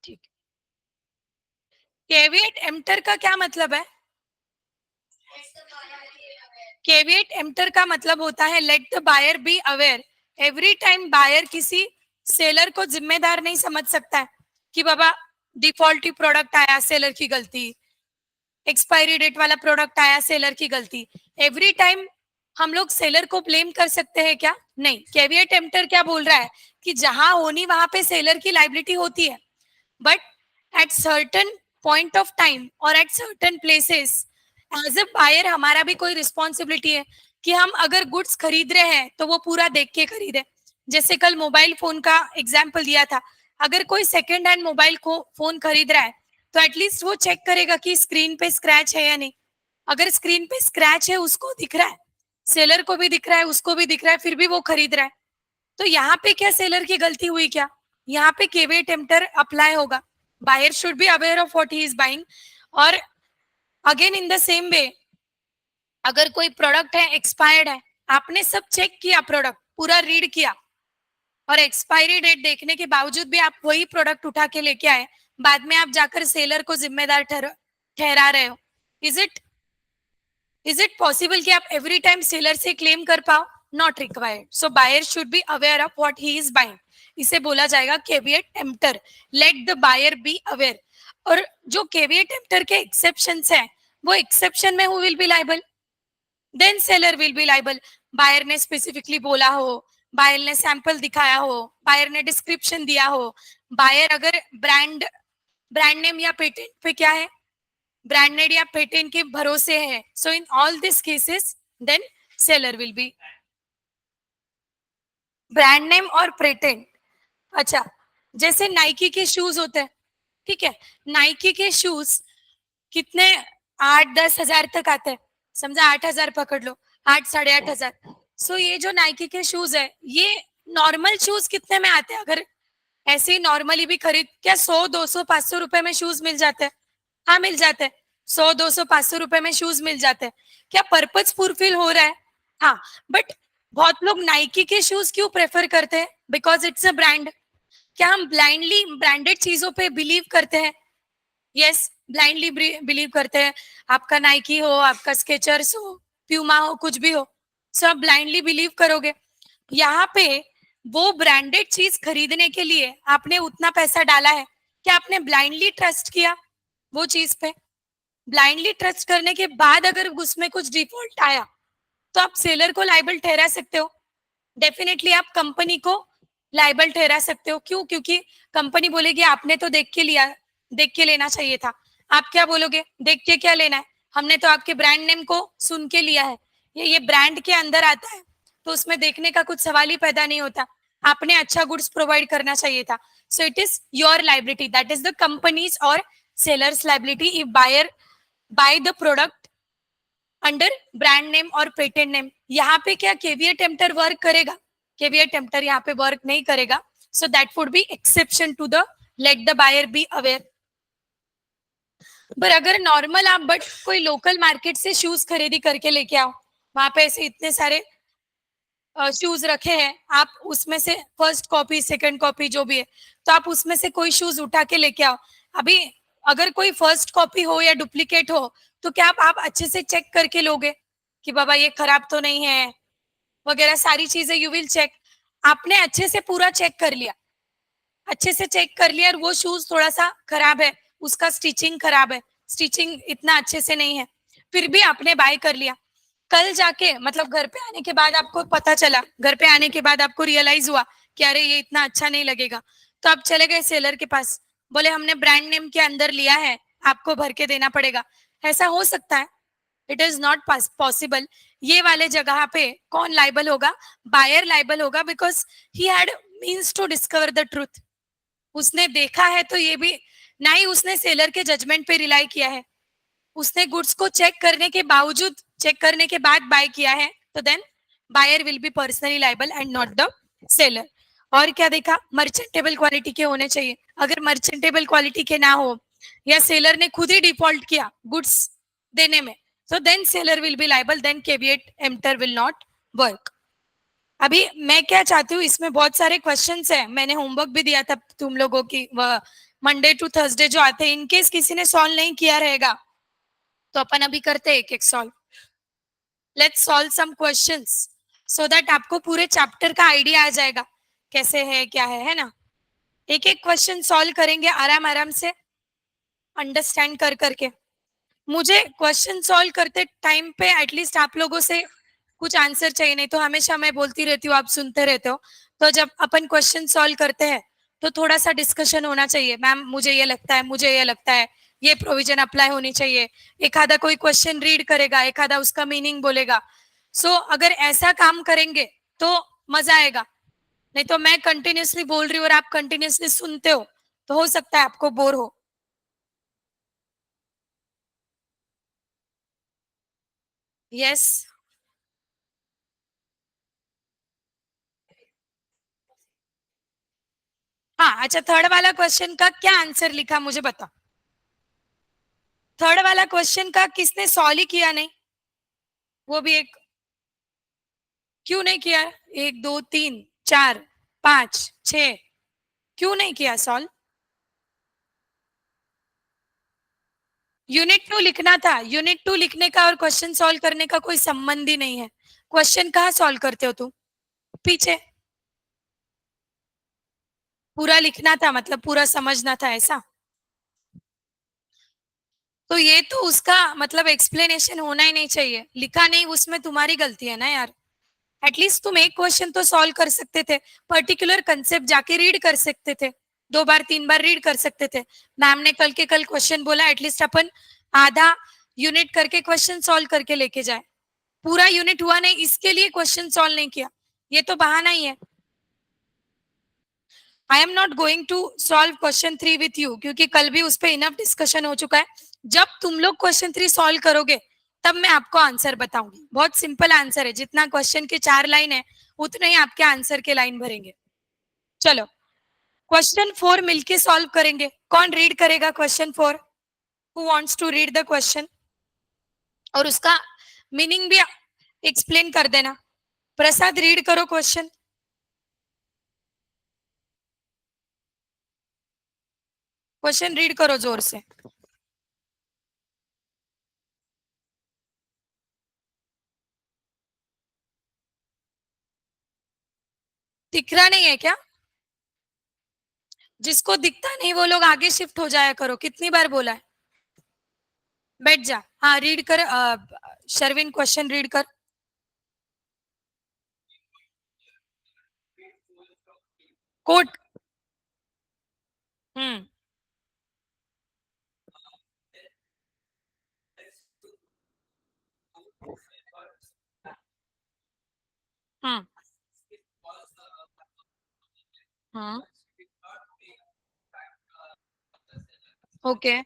ठीक, caveat emptor का क्या मतलब है? केविएट एम्प्टर का मतलब होता है let the buyer be aware. Every time buyer किसी सेलर को जिम्मेदार नहीं समझ सकता है कि बाबा डिफॉल्टी प्रोडक्ट आया, सेलर की गलती, एक्सपायरी डेट वाला प्रोडक्ट आया, सेलर की गलती। एवरी टाइम हम लोग सेलर को ब्लेम कर सकते हैं क्या? नहीं। केविएट एम्प्टर क्या बोल रहा है कि जहां होनी वहां पे सेलर की लाइबिलिटी होती है, but at certain point of time और at certain places as a buyer हमारा भी कोई रिस्पॉन्सिबिलिटी है कि हम अगर गुड्स खरीद रहे हैं तो वो पूरा देख के खरीदे। जैसे कल मोबाइल फोन का एग्जाम्पल दिया था, अगर कोई सेकेंड हैंड मोबाइल को फोन खरीद रहा है तो एटलीस्ट वो चेक करेगा कि स्क्रीन पे स्क्रैच है या नहीं। अगर स्क्रीन पे स्क्रैच है, उसको दिख रहा है, सेलर को भी दिख रहा है, उसको भी दिख रहा है, फिर भी वो खरीद रहा है, तो यहाँ पे क्या सेलर की गलती हुई क्या? यहाँ पे केविएट एम्प्टर अप्लाई होगा। Buyer should be aware of what he is buying. और again in the same way, अगर कोई प्रोडक्ट है एक्सपायर्ड है, आपने सब चेक किया, प्रोडक्ट पूरा रीड किया, और एक्सपायरी डेट देखने के बावजूद भी आप वही प्रोडक्ट उठा के लेके आए, बाद में आप जाकर सेलर को जिम्मेदार ठहरा रहे हो। इज इट पॉसिबल कि आप एवरी टाइम सेलर से क्लेम कर पाओ? Not required. So buyer should be aware of what he is buying. इसे बोला जाएगा caveat emptor, let the buyer be aware. और जो केविएट एम्प्टर के एक्सेप्शंस हैं, वो एक्सेप्शन में who will be liable? Then seller will be liable. Buyer ने स्पेसिफिकली बोला हो, बायर ने सैंपल दिखाया हो, बायर ने डिस्क्रिप्शन दिया हो, बायर अगर ब्रांड नेम या पेटेंट पे क्या है, ब्रांडेड या पेटेंट के भरोसे है, so in all this cases then seller will be. Brand name और पेटेंट, अच्छा, जैसे नाइकी के शूज होते हैं, ठीक है, नाइकी के शूज कितने 8-10 हजार तक आते हैं, समझा 8 हजार पकड़ लो, 8-8.5 हजार। सो ये जो नाइकी के शूज है, ये नॉर्मल शूज कितने में आते हैं? अगर ऐसे ही नॉर्मली भी खरीद, क्या 100, 200, 500 रुपए में शूज मिल जाते हैं? हाँ मिल जाते हैं। 100, 200, 500 रुपए में शूज मिल जाते हैं। क्या पर्पज फुलफिल हो रहा है? हाँ। बट बहुत लोग नाइकी के शूज क्यों प्रेफर करते हैं? Because it's a brand. क्या हम ब्लाइंडली ब्रांडेड चीजों पे बिलीव करते हैं? यस, ब्लाइंडली बिलीव करते हैं। आपका नाइकी हो, आपका स्केचर्स हो, प्यूमा हो, कुछ भी हो, सो आप ब्लाइंडली बिलीव करोगे। यहाँ पे वो ब्रांडेड चीज खरीदने के लिए आपने उतना पैसा डाला है, क्या आपने ब्लाइंडली ट्रस्ट किया वो चीज पे? ब्लाइंडली ट्रस्ट करने के बाद अगर उसमें कुछ डिफॉल्ट आया तो आप सेलर को लाइबल ठहरा सकते हो, डेफिनेटली आप कंपनी को लाइबल ठहरा सकते हो। क्यों? क्योंकि कंपनी बोलेगी आपने तो देख के लिया, देख के लेना चाहिए था। आप क्या बोलोगे? देख के क्या लेना है, हमने तो आपके ब्रांड नेम को सुन के लिया है, ये ब्रांड के अंदर आता है, तो उसमें देखने का कुछ सवाल ही पैदा नहीं होता। आपने अच्छा गुड्स प्रोवाइड करना चाहिए था। So it is your liability, that is the companies और sellers liability if buyer buy the product under brand name और पेटेंट नेम। यहाँ पे क्या केविएट एम्प्टर वर्क करेगा? केविएट एम्प्टर यहाँ पे वर्क नहीं करेगा। So that would be exception to the let the buyer be aware. पर अगर नॉर्मल आप बट कोई लोकल मार्केट से शूज खरीदी करके लेके आओ, वहां पे ऐसे इतने सारे शूज रखे हैं, आप उसमें से फर्स्ट कॉपी सेकंड कॉपी जो भी है, तो आप उसमें से कोई शूज उठा के लेके आओ। अभी अगर कोई फर्स्ट कॉपी हो या डुप्लीकेट हो, तो क्या आप अच्छे से चेक करके लोगे कि बाबा ये खराब तो नहीं है वगैरह सारी चीजें? You will check. आपने अच्छे से पूरा चेक कर लिया, अच्छे से चेक कर लिया, और वो शूज थोड़ा सा खराब है, उसका स्टिचिंग खराब है, स्टिचिंग इतना अच्छे से नहीं है, फिर भी आपने बाय कर लिया। कल जाके मतलब घर पे आने के बाद आपको पता चला, घर पे आने के बाद आपको रियलाइज हुआ कि अरे ये इतना अच्छा नहीं लगेगा, तो आप चले गए सेलर के पास, बोले हमने ब्रांड नेम के अंदर लिया है, आपको भर के देना पड़ेगा। ऐसा हो सकता है? It is not possible. ये वाले जगह पे कौन लाइबल होगा? बायर लाइबल होगा, because he had means to discover the truth. उसने देखा है, तो ये भी ना ही उसने सेलर के जजमेंट पे रिलाई किया है, उसने गुड्स को चेक करने के बावजूद, चेक करने के बाद बाय किया है, तो then buyer will be personally liable and not the seller. और क्या देखा? मर्चेंटेबल क्वालिटी के होने चाहिए। अगर मर्चेंटेबल क्वालिटी के ना हो, या सेलर ने खुद ही डिफॉल्ट किया गुड्स देने में, so then seller will be liable, then caveat emptor will not work. अभी मैं क्या चाहती हूँ, इसमें बहुत सारे क्वेश्चंस है, मैंने होमवर्क भी दिया था तुम लोगों की, मंडे टू थर्सडे जो आते हैं, इनकेस किसी ने सॉल्व नहीं किया रहेगा तो अपन अभी करते हैं एक एक solve. Let's solve some questions so that आपको पूरे चैप्टर का आइडिया आ जाएगा कैसे है क्या है ना। एक एक क्वेश्चन सॉल्व करेंगे आराम आराम से, अंडरस्टैंड कर करके। मुझे क्वेश्चन सॉल्व करते टाइम पे एटलीस्ट आप लोगों से कुछ आंसर चाहिए, नहीं तो हमेशा मैं बोलती रहती हूँ, आप सुनते रहते हो। तो जब अपन क्वेश्चन सॉल्व करते हैं तो थोड़ा सा डिस्कशन होना चाहिए, मैम मुझे ये लगता है, मुझे ये लगता है, ये प्रोविजन अप्लाई होनी चाहिए। एक आधा कोई क्वेश्चन रीड करेगा, एक आधा उसका मीनिंग बोलेगा। अगर ऐसा काम करेंगे तो मजा आएगा। नहीं तो मैं कंटिन्यूअसली बोल रही हूँ और आप कंटिन्यूअसली सुनते हो हो सकता है आपको बोर हो। यस। हाँ अच्छा, थर्ड वाला क्वेश्चन का क्या आंसर लिखा मुझे बता। थर्ड वाला क्वेश्चन का किसने सॉल्व ही किया नहीं, वो भी एक। क्यों नहीं किया? एक दो तीन चार पांच छ, क्यों नहीं किया सॉल्व? यूनिट टू लिखना था, यूनिट टू लिखने का और क्वेश्चन सॉल्व करने का कोई संबंध ही नहीं है। क्वेश्चन कहाँ सॉल्व करते हो तुम? पीछे पूरा लिखना था, मतलब पूरा समझना था ऐसा। तो ये तो उसका मतलब एक्सप्लेनेशन होना ही नहीं चाहिए, लिखा नहीं उसमें तुम्हारी गलती है ना यार। एटलीस्ट तुम एक क्वेश्चन तो सॉल्व कर सकते थे, पर्टिकुलर कंसेप्ट जाके रीड कर सकते थे, दो बार तीन बार रीड कर सकते थे। मैम ने कल के कल क्वेश्चन बोला, एटलीस्ट अपन आधा यूनिट करके क्वेश्चन सॉल्व करके लेके जाए। पूरा यूनिट हुआ नहीं इसके लिए क्वेश्चन सॉल्व नहीं किया, ये तो बहाना ही है। I am not going to solve question three with you, क्योंकि कल भी उस पर इनफ डिस्कशन हो चुका है। जब तुम लोग क्वेश्चन थ्री सॉल्व करोगे तब मैं आपको आंसर बताऊंगी। बहुत सिंपल आंसर है, जितना क्वेश्चन के चार लाइन है उतने ही आपके आंसर के लाइन भरेंगे। चलो क्वेश्चन फोर मिलके सॉल्व करेंगे। कौन रीड करेगा question four? Who wants to read the question और उसका मीनिंग भी एक्सप्लेन कर देना। प्रसाद रीड करो क्वेश्चन। क्वेश्चन रीड करो जोर से। दिख रहा नहीं है क्या? जिसको दिखता नहीं वो लोग आगे शिफ्ट हो जाया करो, कितनी बार बोला है। बैठ जा, हाँ रीड कर। शर्विन क्वेश्चन रीड कर। कोट। हम्म। हम्म। हम्म। ओके।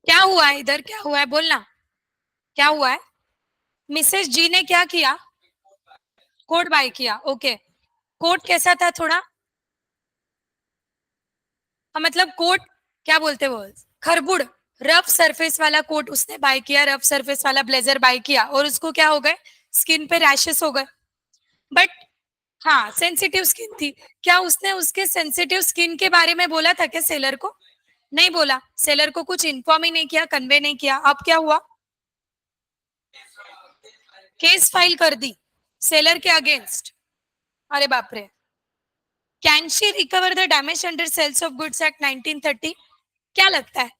क्या हुआ है इधर, क्या हुआ है बोलना, क्या हुआ है? मिसेस जी ने क्या किया? कोट बाय किया, ओके। कोट कैसा था थोड़ा? मतलब कोट क्या बोलते वो, खरबुड़, रफ सरफेस वाला कोट उसने बाय किया, रफ सरफेस वाला ब्लेजर बाय किया और उसको क्या हो गए, स्किन पे रैशेस हो गए। बट हाँ सेंसिटिव स्किन थी। क्या उसने उसके सेंसिटिव स्किन के बारे में बोला था क्या सेलर को? नहीं बोला, सेलर को कुछ इन्फॉर्म ही नहीं किया, कन्वे नहीं किया। अब क्या हुआ? केस फाइल कर दी सेलर के अगेंस्ट। अरे बाप रे। Can she recover the damage under sales of goods act 1930? क्या लगता है?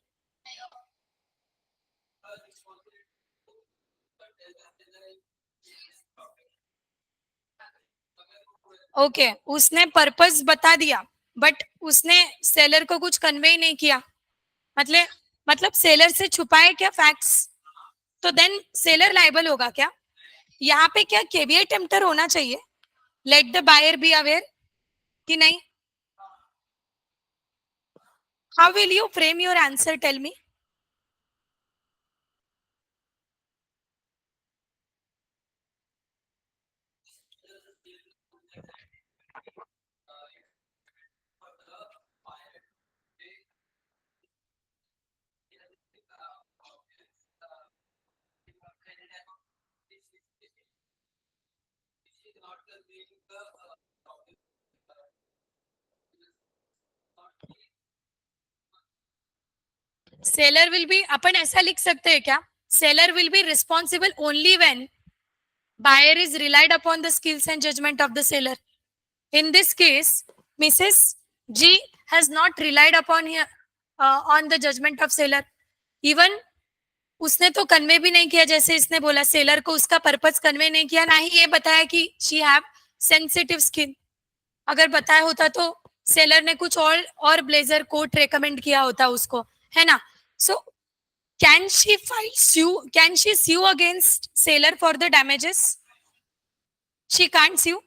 ओके उसने पर्पस बता दिया, बट उसने सेलर को कुछ कन्वे नहीं किया। मतलब सेलर से छुपाए क्या फैक्ट्स? तो देन सेलर लाइबल होगा क्या? यहाँ पे क्या केवीएट टेम्पटर होना चाहिए, let the buyer be aware, कि नहीं? How will you frame your answer, tell me. Seller will be, अपन ऐसा लिख सकते हैं क्या? Seller will be responsible only when buyer is relied upon the skills and judgment of the seller. In this case, Mrs. G has not relied upon here on the judgment of seller. Even उसने तो convey भी नहीं किया, जैसे इसने बोला seller को उसका पर्पस कन्वे नहीं किया, ना ही ये बताया कि शी हैव सेंसिटिव स्किन. अगर बताया होता तो सेलर ने कुछ और ब्लेजर कोट रेकमेंड किया होता उसको, है ना? So can she file sue, can she sue against seller for the damages? She can't sue.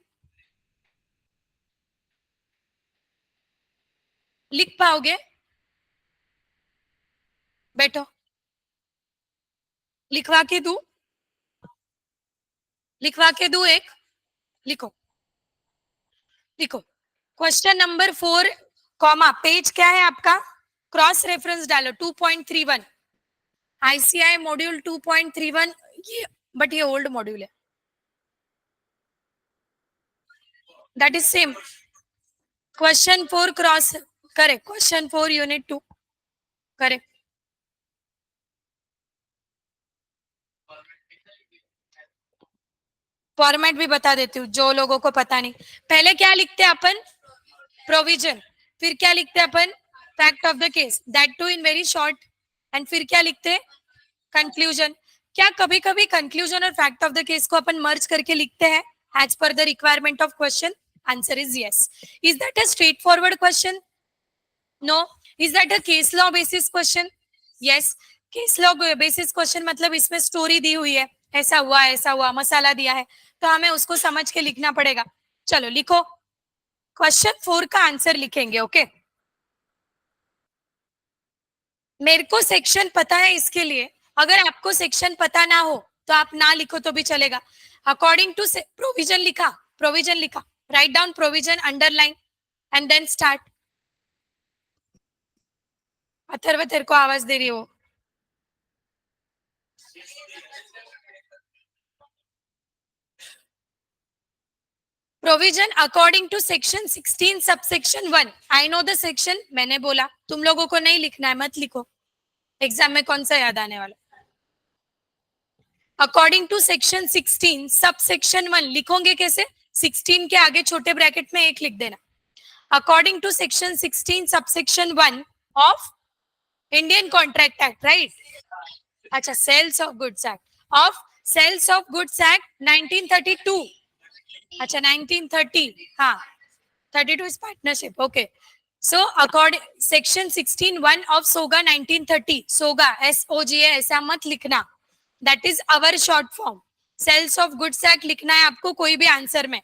लिख पाओगे? बैठो, लिखवा के दू, लिखवा के दू एक. लिखो, लिखो. क्वेश्चन नंबर 4 कॉमा पेज क्या है आपका? क्रॉस रेफरेंस डालो 2.31 आईसीआई मॉड्यूल 2.31. ये बट ये ओल्ड मॉड्यूल है. That is same. Question 4 cross, correct. Question 4 unit 2, correct. Format भी बता देती हूँ जो लोगों को पता नहीं. पहले क्या लिखते हैं अपन? प्रोविजन. फिर क्या लिखते हैं अपन? Fact of the case, that too in very short. And फिर क्या लिखते हैं? कंक्लूजन. क्या कभी कभी कंक्लूजन और फैक्ट ऑफ द केस को अपन मर्ज करके लिखते हैं as per the requirement of question? Answer is yes. Is that a straight forward question? No. Is that a case law basis question? Yes. Case law basis question मतलब इसमें story दी हुई है, ऐसा हुआ, मसाला दिया है, तो हमें उसको समझ के लिखना पड़ेगा. चलो लिखो. क्वेश्चन 4 का आंसर लिखेंगे. ओके मेरे को सेक्शन पता है इसके लिए. अगर आपको सेक्शन पता ना हो तो आप ना लिखो तो भी चलेगा. अकॉर्डिंग टू प्रोविजन लिखा, प्रोविजन लिखा, write down provision, underline and then start. Atharva तेरे को आवाज दे रही हो? Provision according to section 16 subsection 1. I know the section, मैंने बोला. तुम लोगों को नहीं लिखना है, मत लिखो. एग्जाम में कौन सा याद आने वाला? अकॉर्डिंग टू सेक्शन 16 सबसेक्शन 1 लिखोगे कैसे? 16 के आगे छोटे ब्रैकेट में एक लिख देना. According to section 16 subsection 1 of Indian contract act, right? अच्छा, sales of goods act, of sales of goods act 1932. अच्छा 1930, हाँ 32 is partnership. Okay. So according section 16(1) of SOGA 1930, SOGA SOGA ऐसा मत लिखना. That is our short form. Sales of Goods Act लिखना है आपको कोई भी आंसर में.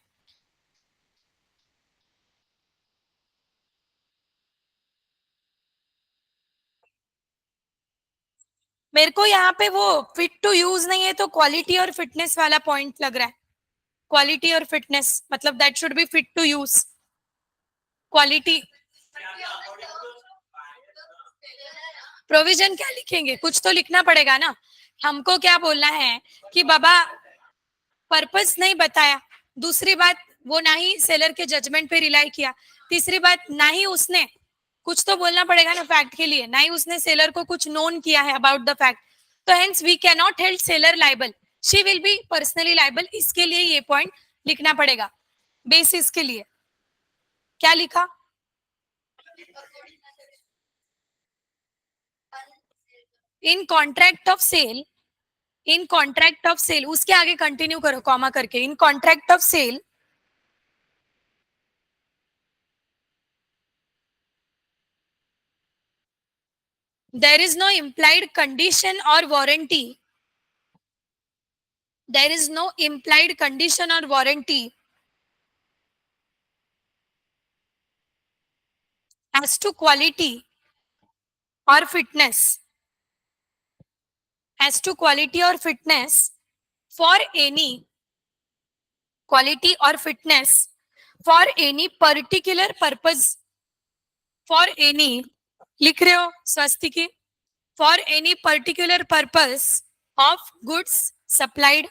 मेरे को यहाँ पे वो फिट टू यूज नहीं है तो क्वालिटी और फिटनेस वाला पॉइंट लग रहा है. क्वालिटी और फिटनेस मतलब that should be fit to use. Quality provision क्या लिखेंगे? कुछ तो लिखना पड़ेगा ना. हमको क्या बोलना है कि बाबा पर्पस नहीं बताया. दूसरी बात, वो ना ही सेलर के जजमेंट पे रिलाई किया. तीसरी बात, ना ही उसने कुछ तो बोलना पड़ेगा ना फैक्ट के लिए, ना ही उसने सेलर को कुछ नोन किया है अबाउट द फैक्ट. तो hence we can not held seller liable, she will be personally liable. इसके लिए ये पॉइंट लिखना पड़ेगा. बेसिस के लिए क्या लिखा? In contract of sale, in contract of sale, उसके आगे कंटिन्यू करो कॉमा करके. In contract of sale there is no implied condition or warranty, there is no implied condition or warranty as to quality or fitness, as to quality or fitness for any quality or fitness for any particular purpose, for any लिख रहे हो स्वस्तिकी? for any particular purpose of goods supplied,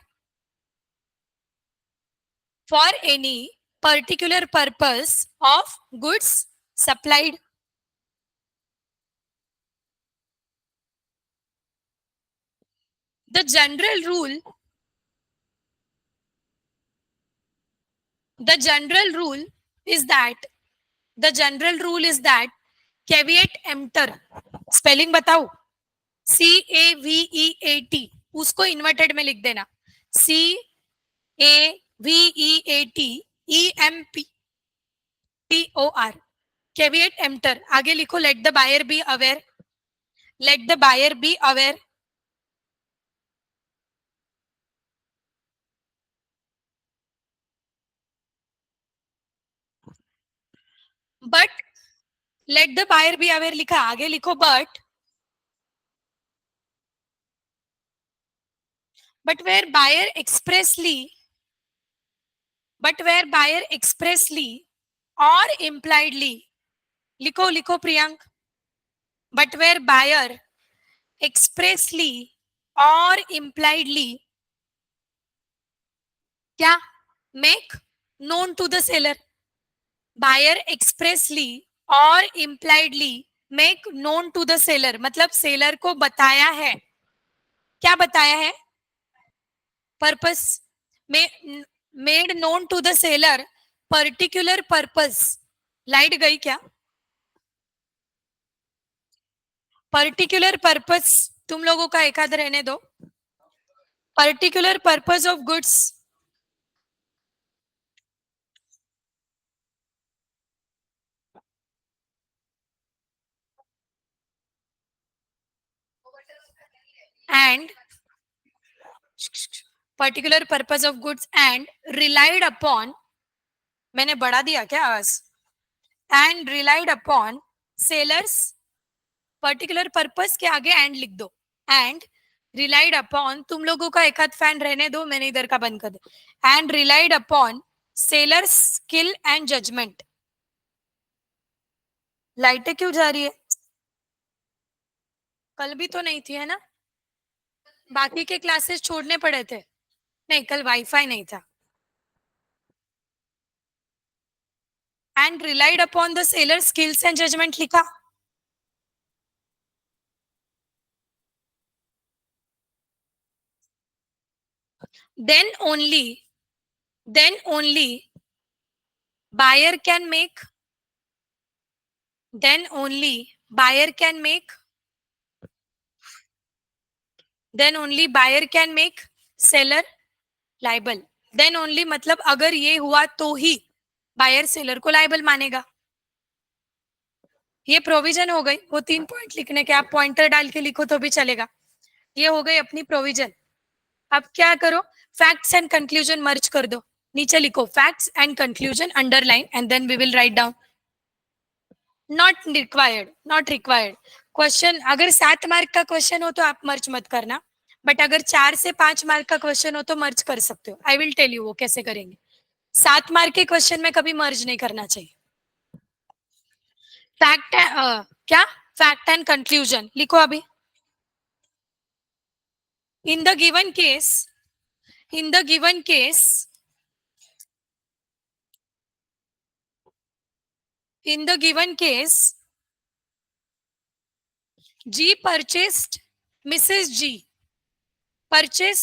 for any particular purpose of goods supplied. The general rule, the general rule is that, the general rule is that caveat emptor, spelling बताओ, CAVEAT, उसको inverted में लिख देना, CAVEATEMPTOR, caveat emptor. आगे लिखो, let the buyer be aware, let the buyer be aware. But let the buyer be aware लिखा, आगे लिखो but where buyer expressly, but where buyer expressly or impliedly, लिखो लिखो Priyank, but where buyer expressly or impliedly क्या, make known to the seller, buyer expressly or impliedly make known to the seller, मतलब seller को बताया है, क्या बताया है, purpose, made known to the seller particular purpose, light गई क्या, पर्टिकुलर पर्पस तुम लोगों का एक आध रहने दो, particular purpose of goods, and particular purpose of goods and relied upon, मैंने बढ़ा दिया क्या आवाज, and relied upon sellers, particular purpose के आगे एंड लिख दो, एंड रिलाइड अपॉन, तुम लोगों का एक हाथ फैन रहने दो, मैंने इधर का बंद कर दो, and relied upon seller skill and judgement, लाइटें क्यों जा रही है, कल भी तो नहीं थी है ना, बाकी के क्लासेस छोड़ने पड़े थे, नहीं कल वाईफाई नहीं था, and relied upon the seller skills and judgement लिखा, then only, then only buyer can make, then only buyer can make, then only buyer can make seller liable, then only मतलब अगर ये हुआ तो ही बायर सेलर को liable मानेगा, ये provision हो गई, वो 3 पॉइंट लिखने के, आप पॉइंटर डाल के लिखो तो भी चलेगा, ये हो गई अपनी प्रोविजन। अब क्या करो, फैक्ट्स एंड कंक्लूजन मर्ज कर दो, नीचे लिखो facts and conclusion underline and then we will write down, not required, not required, question अगर 7 मार्क का क्वेश्चन हो तो आप मर्ज मत करना, बट अगर 4 से 5 मार्क का क्वेश्चन हो तो मर्ज कर सकते हो, आई विल टेल यू वो कैसे करेंगे, 7 मार्क के क्वेश्चन में कभी मर्ज नहीं करना चाहिए, फैक्ट क्या, फैक्ट एंड कंक्लूजन लिखो अभी, इन the given case, in the given case, in the given case, G purchased Mrs. G, purchase,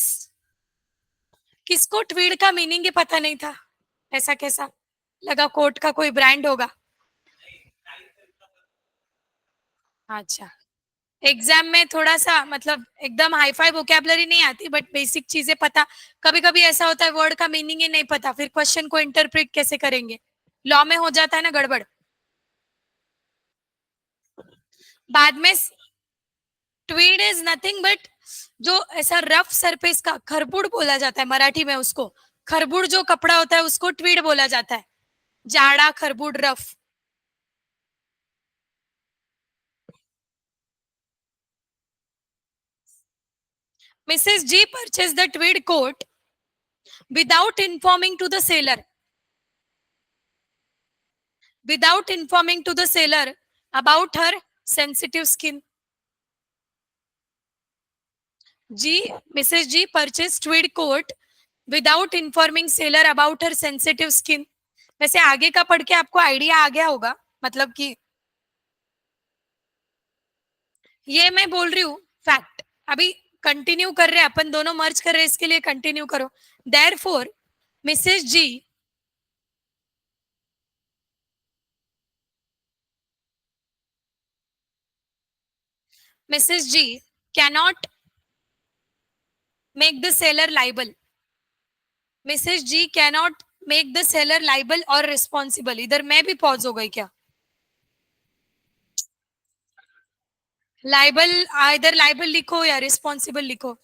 किसको ट्वीड का मीनिंग ही पता नहीं था, ऐसा कैसा लगा, कोट का कोई ब्रांड होगा, अच्छा, एग्जाम में थोड़ा सा मतलब एकदम हाई फाई वोकैबुलरी नहीं आती, बट बेसिक चीजें पता, कभी कभी ऐसा होता है वर्ड का मीनिंग ही नहीं पता, फिर क्वेश्चन को इंटरप्रेट कैसे करेंगे, लॉ में हो जाता है ना गड़बड़, बाद में ट्वीड इज नथिंग बट जो ऐसा रफ सरफेस का, खरबूड़ बोला जाता है मराठी में उसको, खरबूड़ जो कपड़ा होता है उसको ट्वीड बोला जाता है, जाड़ा खरबूड़ rough, Mrs. G purchased the tweed coat without informing to the seller, without informing to the seller about her sensitive skin. G, Mrs. G purchased tweed coat without informing seller about her sensitive skin. वैसे आगे का पढ़ के आपको idea आ गया होगा, मतलब कि ये मैं बोल रही हूँ फैक्ट, अभी कंटिन्यू कर रहे हैं अपन दोनों, मर्ज कर रहे हैं, इसके लिए कंटिन्यू करो. Therefore Mrs G, Mrs G cannot make the seller liable. Mrs G cannot make the seller liable और रिस्पॉन्सिबल. इधर मैं भी पॉज हो गई क्या? लाइबल, इधर लाइबल लिखो या रिस्पॉन्सिबल लिखो,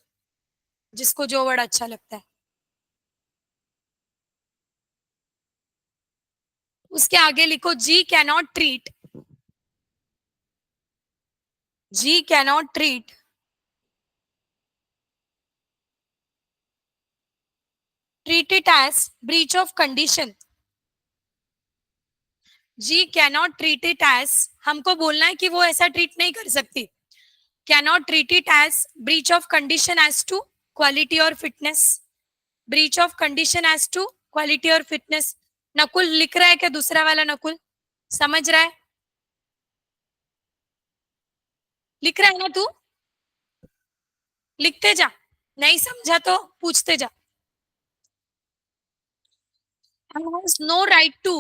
जिसको जो वर्ड अच्छा लगता है. उसके आगे लिखो G cannot treat. G cannot treat treat it as breach of condition. G cannot treat it as, हमको बोलना है कि वो ऐसा ट्रीट नहीं कर सकती. Cannot treat it as breach of condition as to quality और fitness. Breach of condition as to quality और फिटनेस. नकुल लिख रहा है क्या? दूसरा वाला नकुल समझ रहा है? लिख रहा है ना तू? लिखते जा, नहीं समझा तो पूछते जा. and has no right to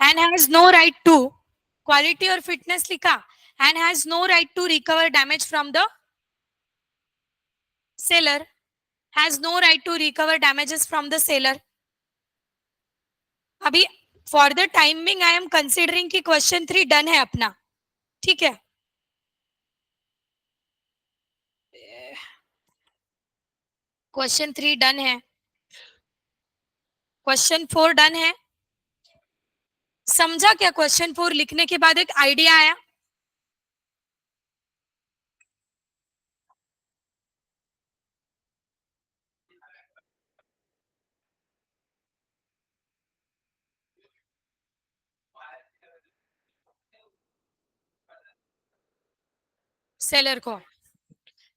and has no right to quality और फिटनेस लिखा. and has no right to recover damage from the seller. has no right to recover damages from the seller. अभी for the timing I am considering कि question 3 done है अपना. ठीक है, question 3 done है, question 4 done है. समझा क्या? क्वेश्चन 4 लिखने के बाद एक आइडिया आया. सेलर को,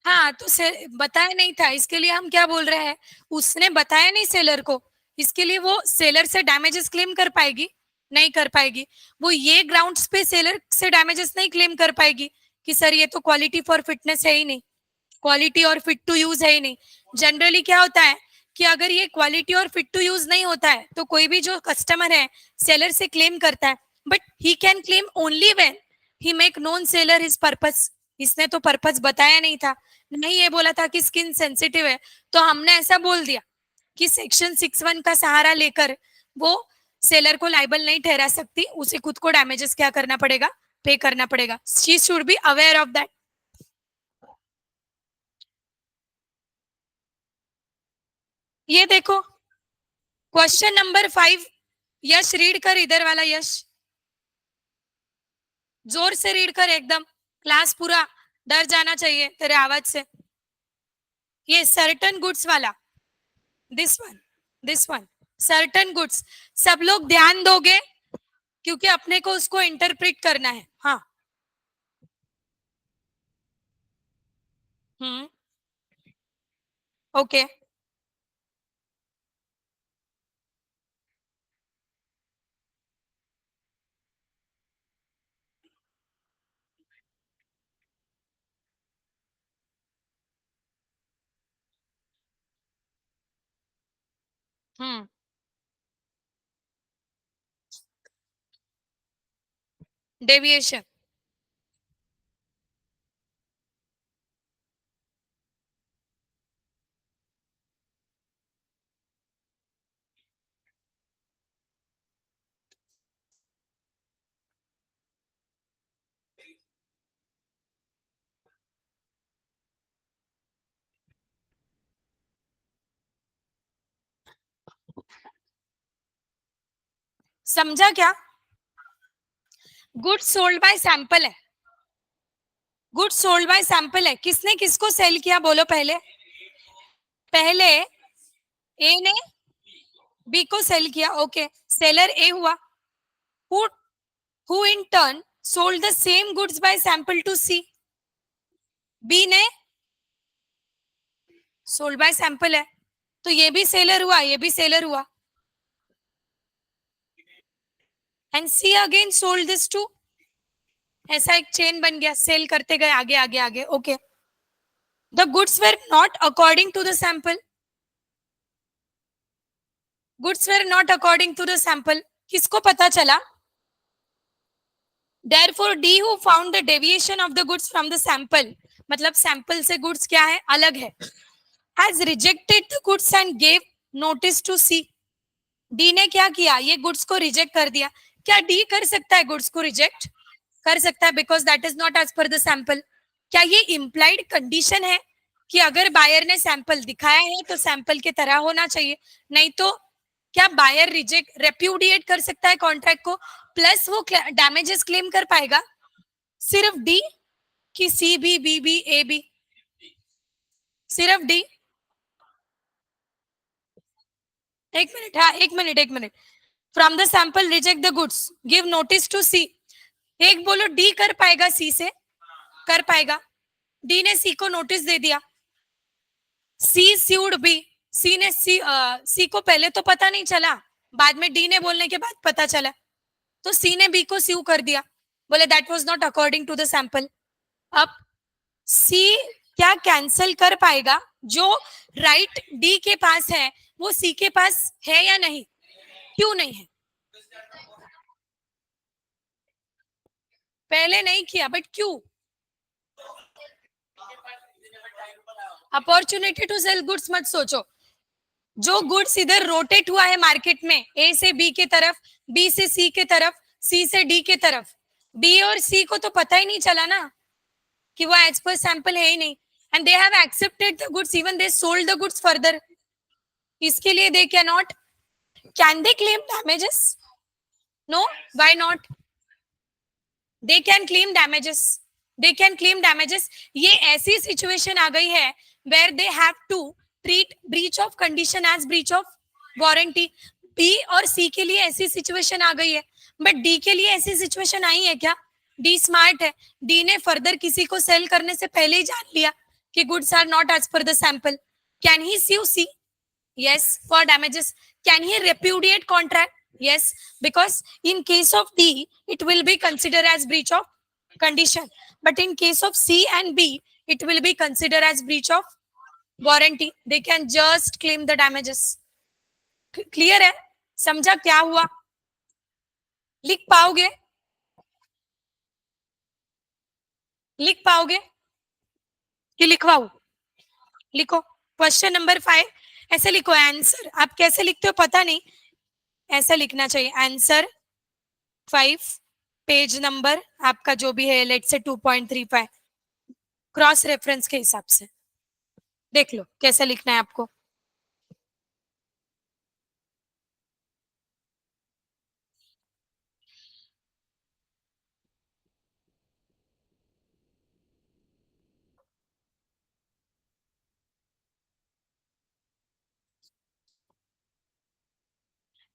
हाँ तो बताया नहीं था, इसके लिए हम क्या बोल रहे हैं, उसने बताया नहीं सेलर को, इसके लिए वो सेलर से डैमेजेस क्लेम कर पाएगी? नहीं कर पाएगी. वो ये ग्राउंड्स पे सेलर से डैमेजेस नहीं क्लेम कर पाएगी कि सर ये तो क्वालिटी फॉर फिटनेस है ही नहीं, क्वालिटी और फिट टू यूज है ही नहीं. जनरली क्या होता है कि अगर ये क्वालिटी और फिट टू यूज नहीं होता है तो कोई भी जो कस्टमर है सेलर से क्लेम करता है, but he can claim only when he make known seller his purpose. इसने तो पर्पस बताया नहीं था, नहीं ये बोला था कि स्किन सेंसिटिव है, तो हमने ऐसा बोल दिया कि सेक्शन 6(1) का सहारा लेकर वो सेलर को लाइबल नहीं ठहरा सकती, उसे खुद को डैमेजेस क्या करना पड़ेगा, पे करना पड़ेगा. She should be aware of that. ये देखो क्वेश्चन नंबर 5. यश रीड कर, इधर वाला यश जोर से रीड कर एकदम, क्लास पूरा डर जाना चाहिए तेरे आवाज से. ये सर्टन गुड्स वाला, this one, this one, certain goods. सब लोग ध्यान दोगे क्योंकि अपने को उसको इंटरप्रेट करना है. हाँ. ओके. हम्म. डेविएशन. समझा क्या? गुड्स सोल्ड बाय सैंपल है, गुड्स सोल्ड बाय सैंपल है. किसने किसको सेल किया बोलो पहले? पहले ए ने बी को सेल किया. ओके, सेलर ए हुआ. Who who in turn sold the same goods by sample to C. B ने सोल्ड बाय सैंपल है, तो ये भी सेलर हुआ, ये भी सेलर हुआ. And C again sold this to. ऐसा एक चेन बन गया, सेल करते गए आगे आगे आगे. Okay, The goods were not according to the sample. Goods were not according to the sample. किसको पता चला? Therefore, D who found the deviation of the goods from the sample, मतलब sample से goods क्या है? अलग है. Has rejected the goods and gave notice to C. D ने क्या किया? ये goods को reject कर दिया. क्या D कर सकता है goods को reject? कर सकता है because that is not as per the sample. क्या ये implied condition है कि अगर बायर ने सैंपल दिखाया है तो सैंपल की तरह होना चाहिए? नहीं तो क्या बायर रिजेक्ट रेप्यूडिएट कर सकता है कॉन्ट्रैक्ट को प्लस वो डैमेजेस क्लेम कर पाएगा? सिर्फ डी कि C B B B A B? सिर्फ डी. एक मिनट. From the sample reject the goods, give notice to C. एक बोलो डी कर पाएगा सी से? कर पाएगा. डी ने सी को नोटिस दे दिया. सी स्यूड बी. सी ने सी को पहले तो पता नहीं चला, बाद में डी ने बोलने के बाद पता चला, तो सी ने बी को स्यू कर दिया, बोले that was not according to the sample. अब सी क्या कैंसिल कर पाएगा? जो राइट डी के पास है वो सी के पास है या नहीं? क्यों नहीं है? पहले नहीं किया, बट क्यों? अपॉर्चुनिटी टू सेल गुड्स मत सोचो. जो गुड्स इधर रोटेट हुआ है मार्केट में, ए से बी के तरफ, बी से सी के तरफ, सी से डी के तरफ, डी और सी को तो पता ही नहीं चला ना कि वो एज पर सैंपल है ही नहीं. And they have accepted the goods, even they sold the goods further. इसके लिए they can not, can they claim damages? No. Why not? They can claim damages. They can claim damages. ये ऐसी situation आ गई है where they have to treat breach of condition as breach of warranty. B और C के लिए ऐसी situation आ गई है, बट डी के लिए ऐसी सिचुएशन आई है क्या? डी स्मार्ट है. डी ने फर्दर किसी को सेल करने से पहले ही जान लिया कि goods are not as per the sample. Can he sue C? Yes, for damages. Can he repudiate contract? Yes, because in case of D, it will be considered as breach of condition. But in case of C and B, it will be considered as breach of warranty. They can just claim the damages. Clear है? समझा क्या हुआ? लिख पाओगे? लिख पाओगे कि लिखवाऊं? लिखो. क्वेश्चन नंबर 5 ऐसे लिखो. आंसर आप कैसे लिखते हो पता नहीं, ऐसा लिखना चाहिए. आंसर 5 पेज नंबर आपका जो भी है, लेट से 2.35, क्रॉस रेफरेंस के हिसाब से देख लो कैसे लिखना है आपको.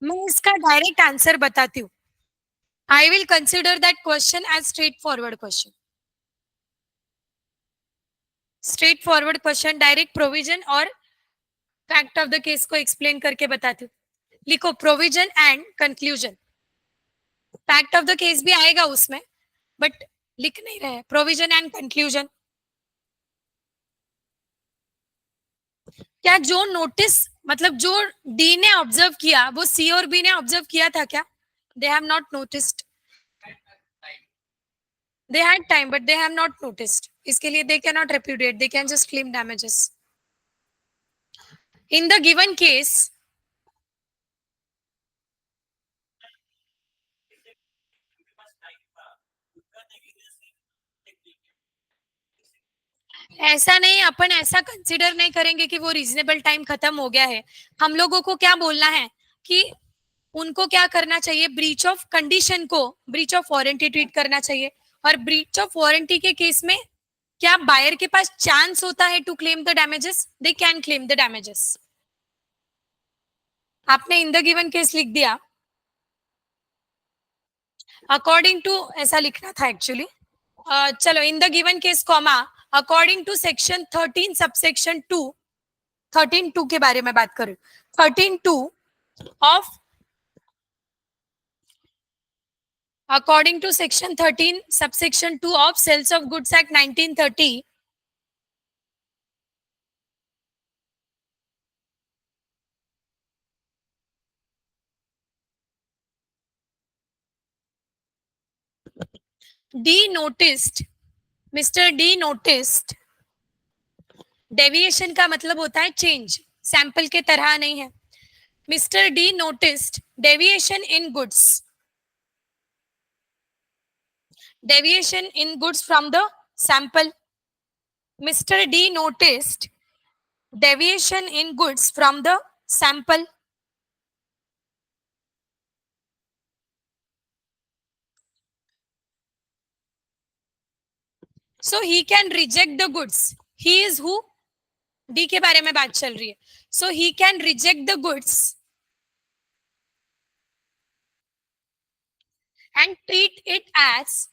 मैं इसका डायरेक्ट आंसर बताती हूँ. I will consider that question as straight forward question. Straight forward question, direct provision और फैक्ट ऑफ द केस को एक्सप्लेन करके बताती हूँ. लिखो provision and conclusion. Fact of the case भी आएगा उसमें, बट लिख नहीं रहे. Provision and conclusion. क्या जो नोटिस, मतलब जो डी ने ऑब्जर्व किया वो सी और बी ने ऑब्जर्व किया था क्या? They have not noticed. They had time but they have not noticed. इसके लिए they can not repudiate, they can just claim damages. In the given case, ऐसा नहीं, अपन ऐसा कंसिडर नहीं करेंगे कि वो रीजनेबल टाइम खत्म हो गया है. हम लोगों को क्या बोलना है कि उनको क्या करना चाहिए? ब्रीच ऑफ कंडीशन को ब्रीच ऑफ वारंटी ट्रीट करना चाहिए. और ब्रीच ऑफ वारंटी के केस में क्या बायर के पास चांस होता है to claim the damages? They can claim the damages. आपने इन द गिवन केस लिख दिया. अकॉर्डिंग टू ऐसा लिखना था एक्चुअली. चलो in the given case comma according to section 13 subsection 2, 13(2) के बारे में बात करूं. 13(2) of, according to section 13 subsection 2 of sales of goods act 1930, D noticed, mister D noticed, deviation का मतलब होता है चेंज, सैंपल के तरह नहीं है. Mister D noticed deviation in goods, deviation in goods from the sample. Mr. D noticed deviation in goods from the sample. So he can reject the goods. He is who? D के बारे में बात चल रही है. So he can reject the goods and treat it as,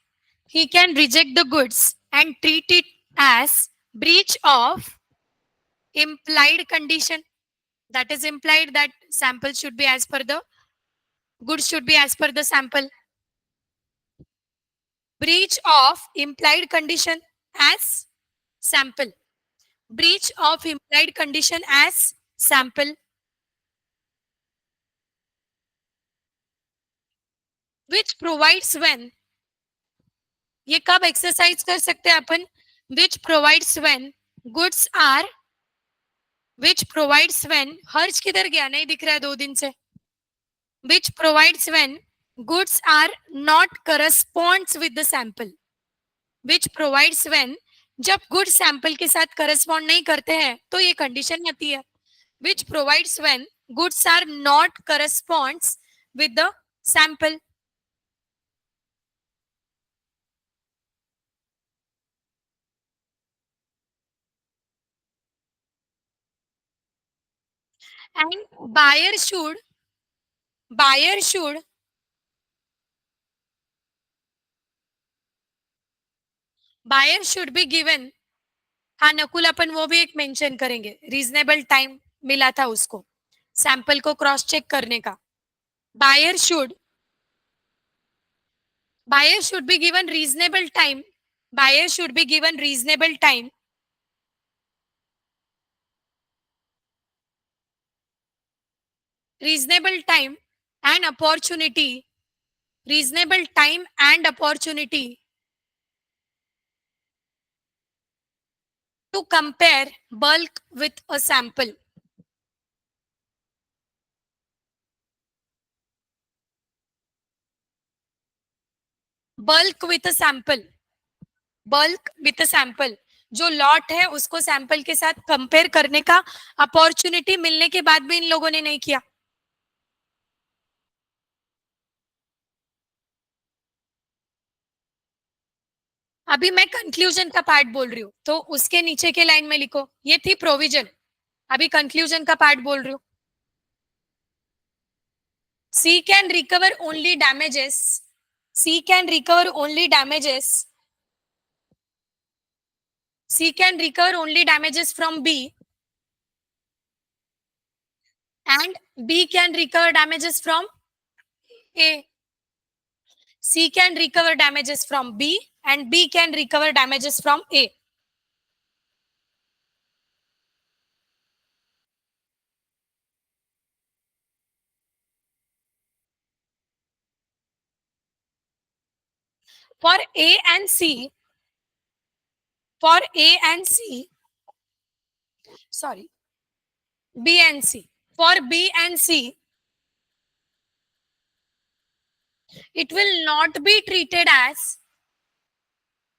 he can reject the goods and treat it as breach of implied condition. That is implied that sample should be as per the, goods should be as per the sample. Breach of implied condition as sample. Breach of implied condition as sample. Which provides when, ये कब exercise कर सकते हैं अपन? Which provides when goods are, which provides when, हर्ष किधर गया, नहीं दिख रहा है 2 दिन से. Which provides when goods are not corresponds with the sample. Which provides when, जब गुड सैंपल के साथ करस्पॉन्ड नहीं करते हैं तो ये कंडीशन आती है. Which provides when goods are not corresponds with the sample. And buyer should be given, हाँ नकुल अपन वो भी एक मेंशन करेंगे, रीजनेबल टाइम मिला था उसको सैंपल को क्रॉस चेक करने का. Buyer should be given reasonable time, buyer should be given reasonable time and opportunity, reasonable time and opportunity to compare bulk with a sample. Bulk with a sample, bulk with a sample, जो lot है उसको sample के साथ compare करने का opportunity मिलने के बाद भी इन लोगों ने नहीं किया. अभी मैं कंक्लूजन का पार्ट बोल रही हूँ तो उसके नीचे के लाइन में लिखो, ये थी प्रोविजन, अभी कंक्लूजन का पार्ट बोल रही हूँ. C can recover only damages. C can recover only damages. C can recover only damages from B. And B can recover damages from A. C can recover damages from B and B can recover damages from A. For A and C, sorry, B and C. For B and C, it will not be treated as,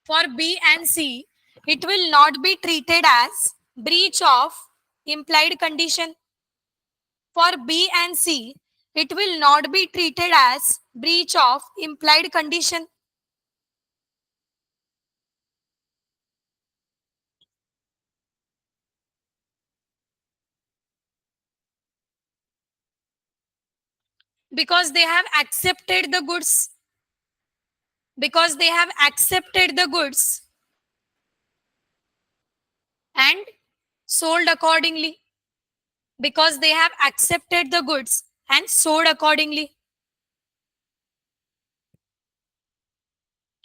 for B and C, it will not be treated as breach of implied condition. For B and C, it will not be treated as breach of implied condition. Because they have accepted the goods. Because they have accepted the goods and sold accordingly. Because they have accepted the goods and sold accordingly.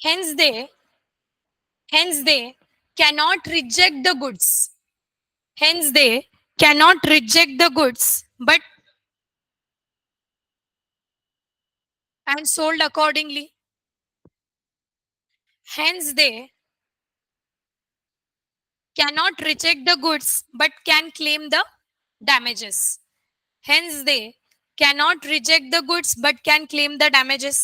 Hence they cannot reject the goods. Hence they cannot reject the goods but and sold accordingly. Hence they cannot reject the goods but can claim the damages. Hence they cannot reject the goods but can claim the damages.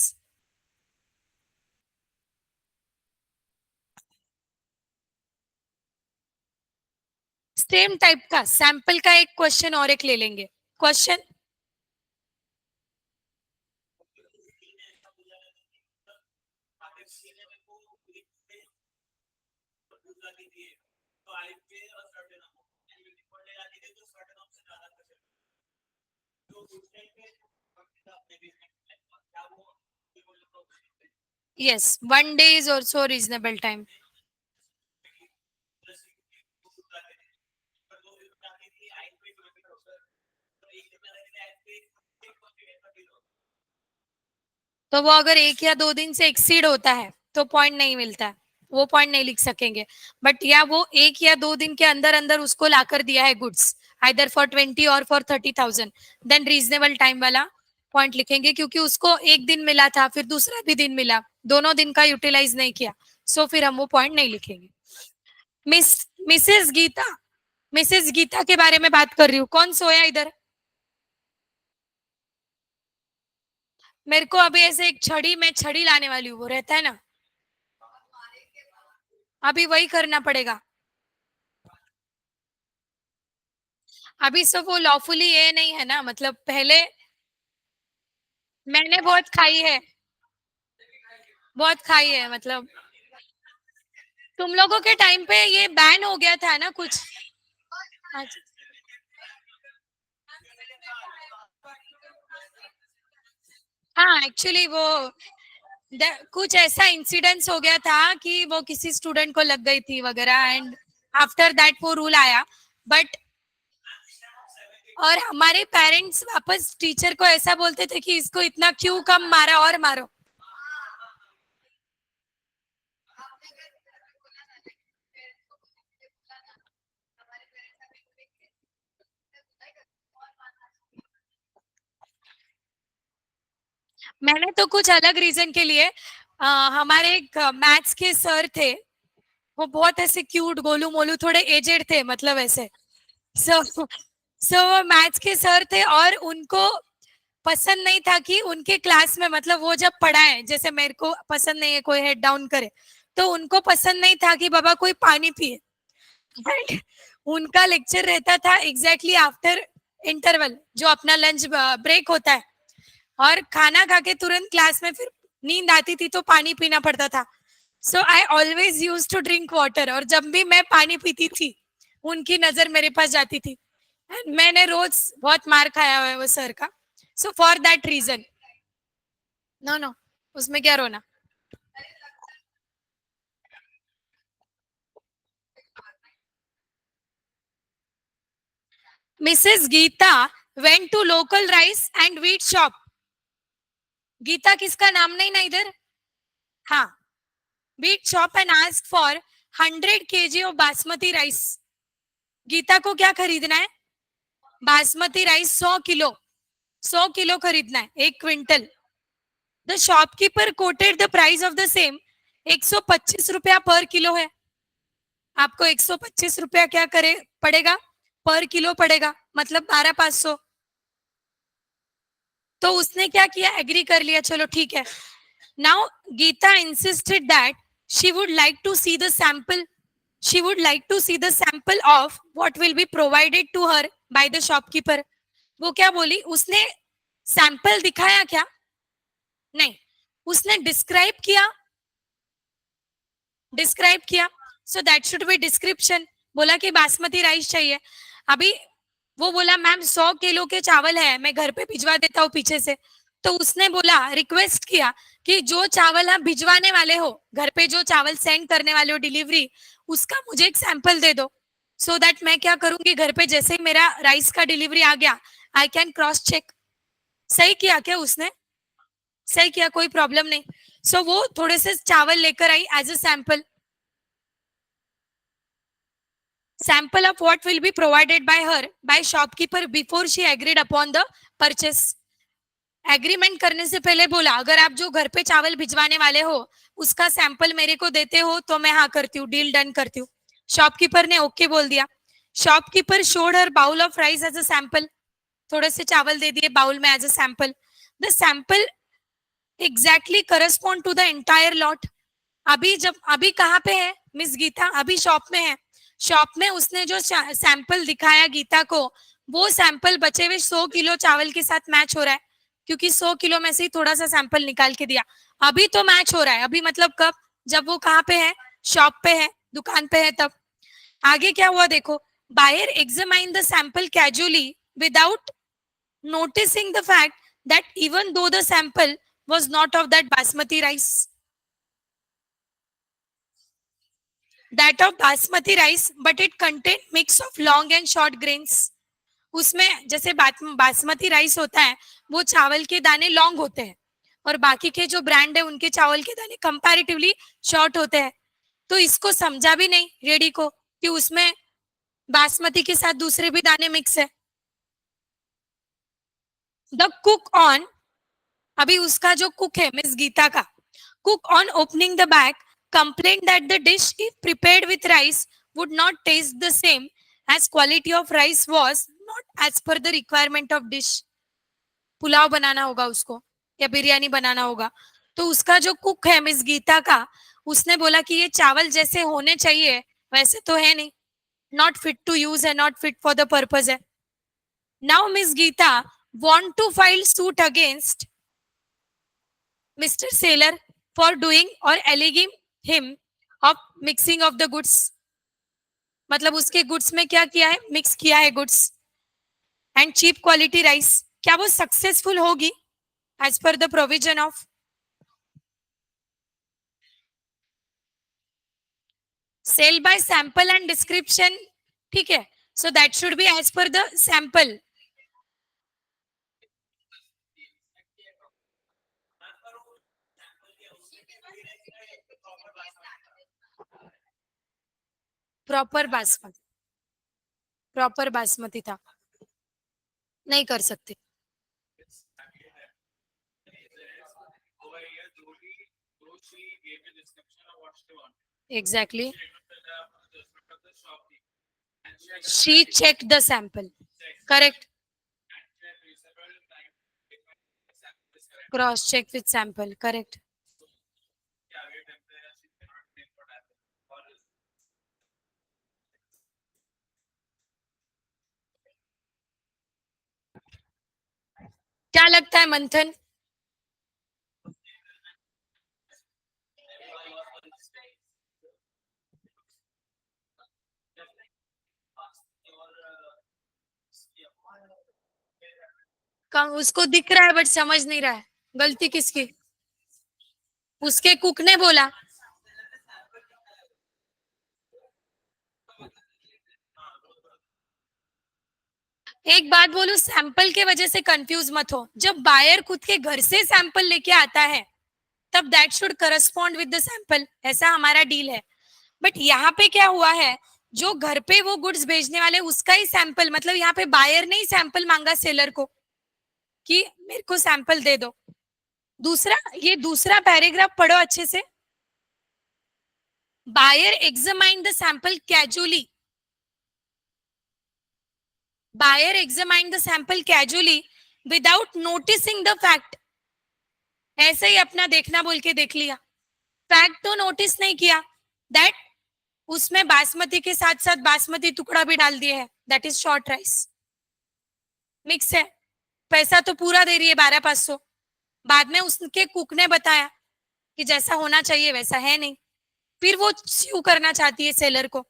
Same type का sample का एक question और एक ले लेंगे. Question. Yes, 1 day is also a reasonable time. तो वो अगर 1 या 2 दिन से एक्सीड होता है तो पॉइंट नहीं मिलता है, वो पॉइंट नहीं लिख सकेंगे. बट या वो 1 या 2 दिन के अंदर अंदर उसको लाकर दिया है गुड्स, आइदर फॉर 20 और फॉर 30,000, देन रीजनेबल टाइम वाला पॉइंट लिखेंगे, क्योंकि उसको एक दिन मिला था फिर दूसरा भी दिन मिला, दोनों दिन का यूटिलाइज नहीं किया, सो फिर हम वो पॉइंट नहीं लिखेंगे. Miss Mrs Geeta, Mrs Geeta के बारे में बात कर रही हूँ. कौन सोया इधर? मेरे को अभी ऐसे एक छड़ी, मैं छड़ी लाने वाली हूँ, वो रहता है ना, अभी वही करना पड़ेगा. अभी सब वो लॉफुली ये नहीं है ना, मतलब पहले मैंने बहुत खाई है मतलब. तुम लोगों के टाइम पे ये बैन हो गया था ना कुछ. अच्छा. हाँ, एक्चुअली वो कुछ ऐसा इंसिडेंस हो गया था कि वो किसी स्टूडेंट को लग गई थी वगैरह, एंड आफ्टर दैट वो रूल आया. बट और हमारे पेरेंट्स वापस टीचर को ऐसा बोलते थे कि इसको इतना क्यों कम मारा, और मारो. मैंने तो कुछ अलग रीजन के लिए हमारे एक मैथ्स के सर थे, वो बहुत ऐसे क्यूट गोलू मोलू थोड़े एजेड थे, मतलब ऐसे. सो सो वो मैथ्स के सर थे और उनको पसंद नहीं था कि उनके क्लास में, मतलब वो जब पढ़ाए, जैसे मेरे को पसंद नहीं है कोई हेड डाउन करे, तो उनको पसंद नहीं था कि बाबा कोई पानी पिए. बट उनका लेक्चर रहता था एग्जैक्टली आफ्टर इंटरवल, जो अपना लंच ब्रेक होता है, और खाना खा के तुरंत क्लास में फिर नींद आती थी तो पानी पीना पड़ता था. So I always use to drink water, और जब भी मैं पानी पीती थी उनकी नजर मेरे पास जाती थी. And मैंने रोज बहुत मार खाया हुआ है वो सर का. So for that reason. No no, उसमें क्या रोना. Mrs Geeta went to local rice and wheat shop. Geeta किसका नाम नहीं ना इधर. हाँ. Wheat shop and ask for 100 kg of basmati rice. Geeta को क्या खरीदना है? Basmati rice 100 kilo. 100 किलो खरीदना है, 1 quintal. The shopkeeper coated the price of the same. 125 रुपया पर किलो है. आपको 125 रुपया क्या करे पड़ेगा? पर किलो पड़ेगा, मतलब 12,500. तो उसने क्या किया, एग्री कर लिया, चलो ठीक है. Now Geeta insisted that she would like to see the sample. She would like to see the sample of what will be provided to her by the shopkeeper. वो क्या बोली, उसने सैंपल दिखाया क्या? नहीं. उसने डिस्क्राइब किया. डिस्क्राइब किया. सो दैट शुड बी डिस्क्रिप्शन. बोला कि बासमती राइस चाहिए. अभी वो बोला मैम 100 किलो के चावल है, मैं घर पे भिजवा देता हूँ पीछे से. तो उसने बोला, रिक्वेस्ट किया कि जो चावल आप भिजवाने वाले हो, घर पे जो चावल सेंड करने वाले हो डिलीवरी, उसका मुझे एक सैंपल दे दो. सो दैट मैं क्या करूंगी, घर पे जैसे ही मेरा राइस का डिलीवरी आ गया, आई कैन क्रॉस चेक. सही किया क्या उसने? सही किया, कोई प्रॉब्लम नहीं. सो वो थोड़े से चावल लेकर आई as a sample. Sample of what will be provided by her by shopkeeper before she agreed upon the purchase. Agreement करने से पहले बोला अगर आप जो घर पे चावल भिजवाने वाले हो उसका सैंपल मेरे को देते हो तो मैं हाँ करती हूँ, डील डन करती हूँ। शॉपकीपर ने ओके बोल दिया। Shopkeeper showed her bowl of rice as a sample, थोड़े से चावल दे दिए बाउल में as a sample. The sample exactly correspond to the entire lot. अभी कहाँ पे है मिस गीता? अभी शॉप में है। शॉप में उसने जो सैंपल दिखाया गीता को, वो सैंपल बचे हुए 100 किलो चावल के साथ मैच हो रहा है, क्योंकि 100 किलो में से ही थोड़ा सा सैंपल निकाल के दिया। अभी तो मैच हो रहा है। अभी मतलब कब? जब वो कहाँ पे है? शॉप पे है, दुकान पे है तब। आगे क्या हुआ देखो। Buyer examine the sample casually without noticing the fact that even though the sample was not of that basmati rice, that of basmati rice, but it contained mix of long and short grains. उसमें जैसे basmati rice होता है वो चावल के दाने long होते हैं और बाकी के जो ब्रांड है उनके चावल के दाने कंपैरेटिवली शॉर्ट होते हैं। तो इसको समझा भी नहीं रेडी को कि उसमें बासमती के साथ दूसरे भी दाने मिक्स है। द कुक ऑन, अभी उसका जो कुक है मिस गीता का, cook on opening the bag complained that the dish if prepared with rice would not taste the same as quality of rice was not as per the requirement of dish। Pulao बनाना होगा उसको या बिरयानी बनाना होगा, तो उसका जो cook है miss Gita का, उसने बोला कि ये चावल जैसे होने चाहिए वैसे तो है नहीं, नॉट फिट टू यूज है, not fit for the purpose है। Now miss Geeta want to file suit against Mr. Sailor for doing or alleging him of mixing of the goods। मतलब उसके गुड्स में क्या किया है? मिक्स किया है goods and cheap quality rice. क्या वो सक्सेसफुल होगी as per the provision of sale by sample and description? ठीक है, so that should be as per the sample. Proper basmati, proper basmati था, नहीं कर सकते। Exactly, she checked the sample, correct, cross check with sample, correct। क्या लगता है मंथन? उसको दिख रहा है बट समझ नहीं रहा है, गलती किसकी? उसके कुक ने बोला। एक बात बोलू, सैंपल के वजह से कंफ्यूज मत हो। जब बायर खुद के घर से सैंपल लेके आता है तब that should correspond with the sample, ऐसा हमारा डील है। बट यहाँ पे क्या हुआ है, जो घर पे वो गुड्स भेजने वाले उसका ही सैंपल, मतलब यहाँ पे बायर ने ही सैंपल मांगा सेलर को कि मेरे को सैंपल दे दो। दूसरा, ये दूसरा पैराग्राफ पढ़ो अच्छे से। Buyer examine the sample casually, buyer examined the sample casually without noticing the fact। ऐसे ही अपना देखना बोल के देख लिया, फैक्ट तो नोटिस नहीं किया दैट उसमें बासमती के साथ साथ बासमती टुकड़ा भी डाल दिए है, that is short rice mix है। पैसा तो पूरा दे रही है 12,500। बाद में उसके कुक ने बताया कि जैसा होना चाहिए वैसा है नहीं, फिर वो स्यू करना चाहती है सेलर को।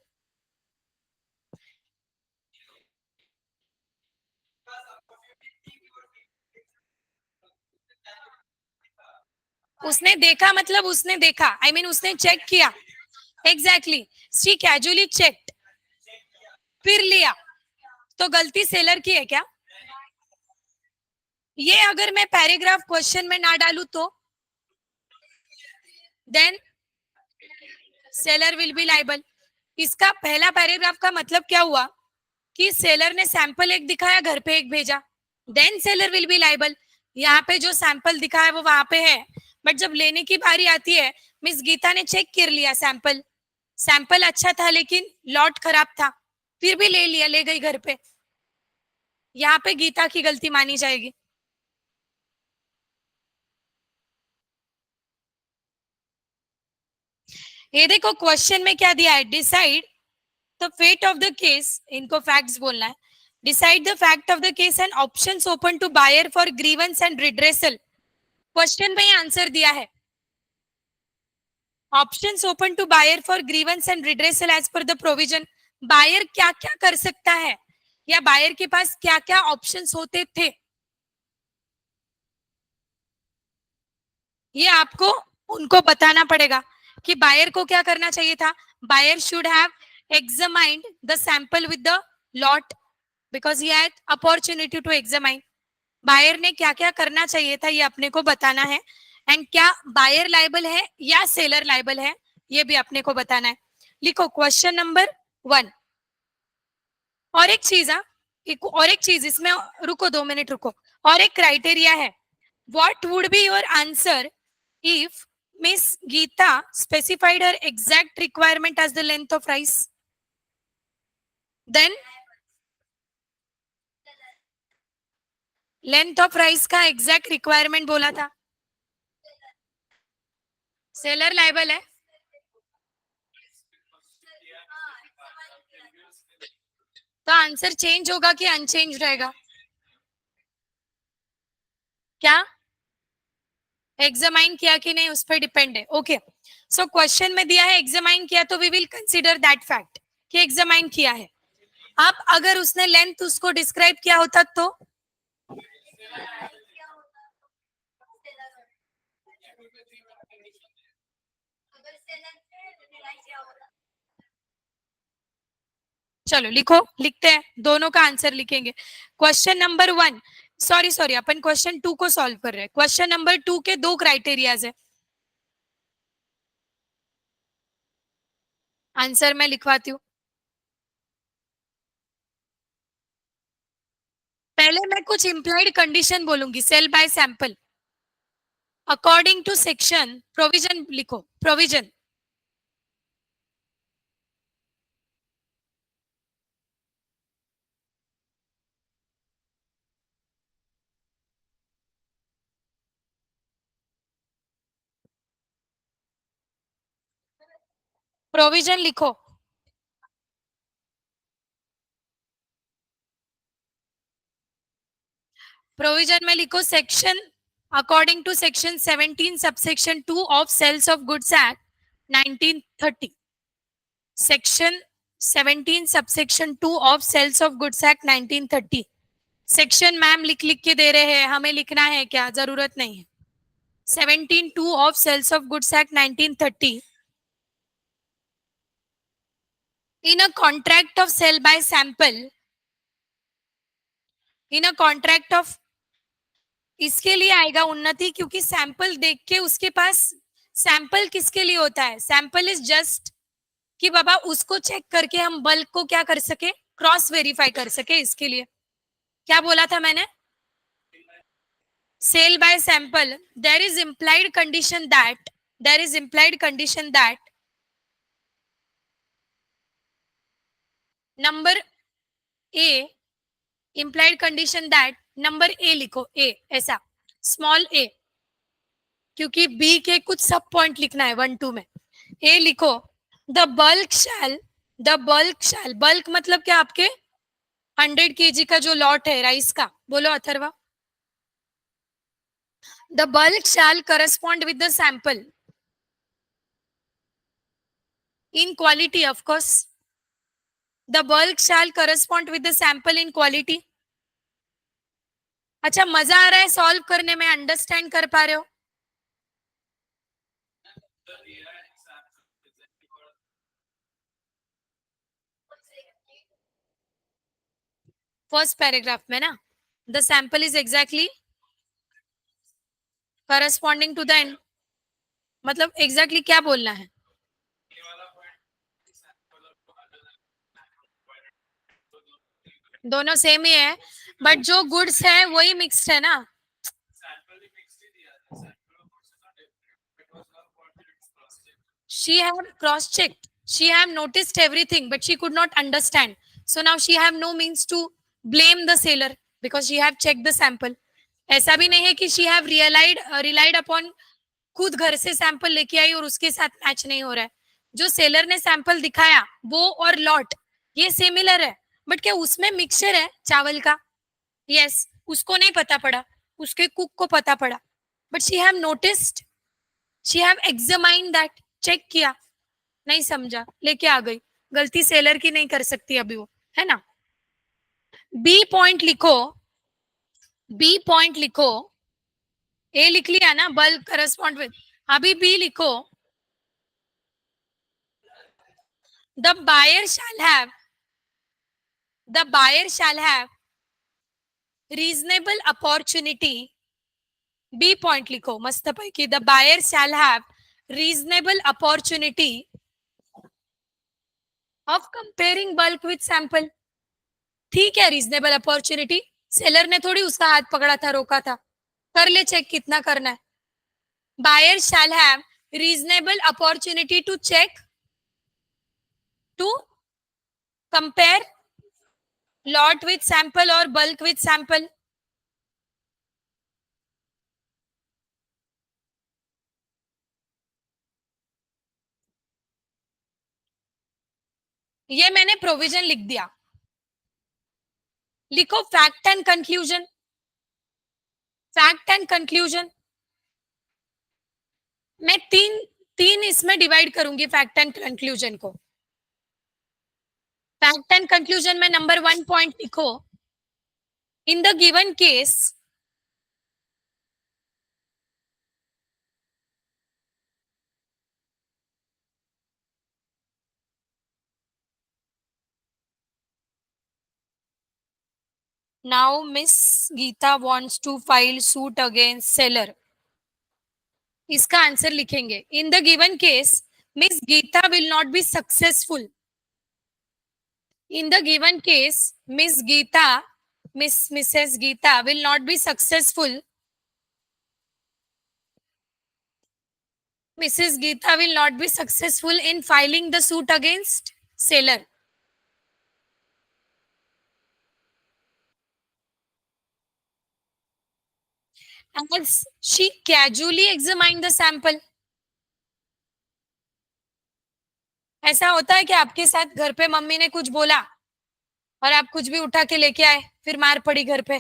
उसने देखा, मतलब उसने देखा, आई मीन उसने चेक किया। एग्जैक्टली, शी कैजुअली चेक्ड, फिर लिया। तो गलती सेलर की है क्या? ये अगर मैं पैराग्राफ क्वेश्चन में ना डालू तो then seller will be liable. इसका पहला पैराग्राफ का मतलब क्या हुआ कि सेलर ने सैंपल एक दिखाया, घर पे एक भेजा, then seller will be liable. यहाँ पे जो सैंपल दिखा है वो वहां पे है, बट जब लेने की बारी आती है, मिस गीता ने चेक कर लिया सैंपल, सैंपल अच्छा था लेकिन लॉट खराब था, फिर भी ले लिया, ले गई घर पे। यहाँ पे गीता की गलती मानी जाएगी। ये देखो क्वेश्चन में क्या दिया है, decide the fate of the case, इनको फैक्ट्स बोलना है। Decide the fact of the case and options open to buyer for grievance and redressal. Question में ही आंसर दिया है, options open to buyer for grievance and redressal as per the provision. Buyer क्या क्या कर सकता है, या बायर के पास क्या क्या ऑप्शंस होते थे, ये आपको उनको बताना पड़ेगा कि बायर को क्या करना चाहिए था। Buyer should have examined the sample with the lot because he had opportunity to examine. Buyer ने क्या क्या करना चाहिए था ये अपने को बताना है, एंड क्या बायर लाइबल है या सेलर लाइबल है ये भी अपने को बताना है। लिखो क्वेश्चन नंबर 1। और एक चीज, हाँ, और एक चीज इसमें, रुको 2 मिनट रुको, और एक क्राइटेरिया है। What would be your answer if Miss Geeta specified her exact requirement as the length of rice? Then length of rice का एग्जैक्ट रिक्वायरमेंट बोला था, सेलर लाइबल है। तो आंसर चेंज होगा कि अनचेंज रहेगा? क्या एग्जामाइन किया कि नहीं उस पर डिपेंड है। ओके, सो क्वेश्चन में दिया है एग्जामाइन किया, तो we will consider that fact कि एग्जामाइन किया है। अब अगर उसने लेंथ उसको डिस्क्राइब किया होता तो चलो लिखो, लिखते हैं, दोनों का आंसर लिखेंगे। क्वेश्चन नंबर 1, सॉरी सॉरी, अपन क्वेश्चन 2 को सॉल्व कर रहे हैं। क्वेश्चन नंबर 2 के 2 क्राइटेरियाज है। आंसर मैं लिखवाती हूँ। पहले मैं कुछ इंप्लाइड कंडीशन बोलूंगी, sale by sample according to section provision, लिखो प्रोविजन। प्रोविजन लिखो, प्रोविजन में लिखो section according to section 17 subsection 2 of sales of goods act 1930। Section 17 subsection 2 of sales of goods act 1930। Section ma'am लिख लिख के दे रहे हैं, हमें लिखना है क्या? जरूरत नहीं है। 17(2) of sales of goods act 1930 in a contract of sale by sample, in a contract of, इसके लिए आएगा उन्नति, क्योंकि सैंपल देख के उसके पास, सैंपल किसके लिए होता है? सैंपल इज जस्ट कि बाबा उसको चेक करके हम बल्क को क्या कर सके, क्रॉस वेरीफाई कर सके, इसके लिए। क्या बोला था मैंने? Sale by sample, there is implied condition that, there is implied condition that number A, implied condition that number A लिखो, ए ऐसा स्मॉल ए, क्योंकि बी के कुछ सब पॉइंट लिखना है 1-2 में। ए लिखो, the bulk shall, the bulk shall, bulk मतलब क्या? आपके 100 kg का जो लॉट है राइस का, बोलो Atharva. The bulk shall correspond with the sample in quality, of course the bulk shall correspond with the sample in quality. अच्छा, मजा आ रहा है सॉल्व करने में? अंडरस्टैंड कर पा रहे हो? फर्स्ट पैराग्राफ में ना, the sample is exactly corresponding to the end, मतलब एग्जैक्टली क्या बोलना है? दोनों सेम ही है, बट जो गुड्स है वही मिक्स्ड है ना। she have cross checked, she have noticed everything, but she could not understand. So now she have no means to blame the sailor because she have checked the sample. ऐसा भी नहीं है कि she have relied upon खुद घर से sample लेके आई और उसके साथ मैच नहीं हो रहा है. जो सेलर ने सैंपल दिखाया वो और लॉट ये सिमिलर है, बट क्या उसमें मिक्सचर है चावल का? यस, उसको नहीं पता पड़ा, उसके कुक को पता पड़ा, but she have noticed, she have examine that, check किया, नहीं समझा, लेके आ गई. गलती सेलर की नहीं कर सकती अभी वो, है ना. बी पॉइंट लिखो, बी पॉइंट लिखो. ए लिख लिया ना, बल्क करस्पॉन्ड विद. अभी बी लिखो. The buyer shall have, the buyer shall have reasonable opportunity. B point लिखो मस्त पैकी. The buyer shall have reasonable opportunity of comparing bulk with sample. ठीक है, रीजनेबल अपॉर्चुनिटी, सेलर ने थोड़ी उसका हाथ पकड़ा था, रोका था. कर ले चेक कितना करना है. Buyer shall have reasonable opportunity to check, to compare lot with sample और बल्क विथ सैंपल. ये मैंने प्रोविजन लिख दिया. लिखो fact and conclusion. Fact and conclusion मैं तीन तीन इसमें डिवाइड करूंगी फैक्ट एंड कंक्लूजन को. फैक्ट एंड कंक्लूजन में नंबर 1 पॉइंट लिखो. In the given case, now Miss Geeta wants to file suit against seller. इसका आंसर लिखेंगे. In the given case Miss Geeta will not be successful. In the given case, Mrs. Geeta will not be successful. Mrs. Geeta will not be successful in filing the suit against seller. As she casually examined the sample. ऐसा होता है कि आपके साथ घर पे mummy ने कुछ बोला और आप कुछ भी उठा के लेके आए, फिर मार पड़ी घर पे,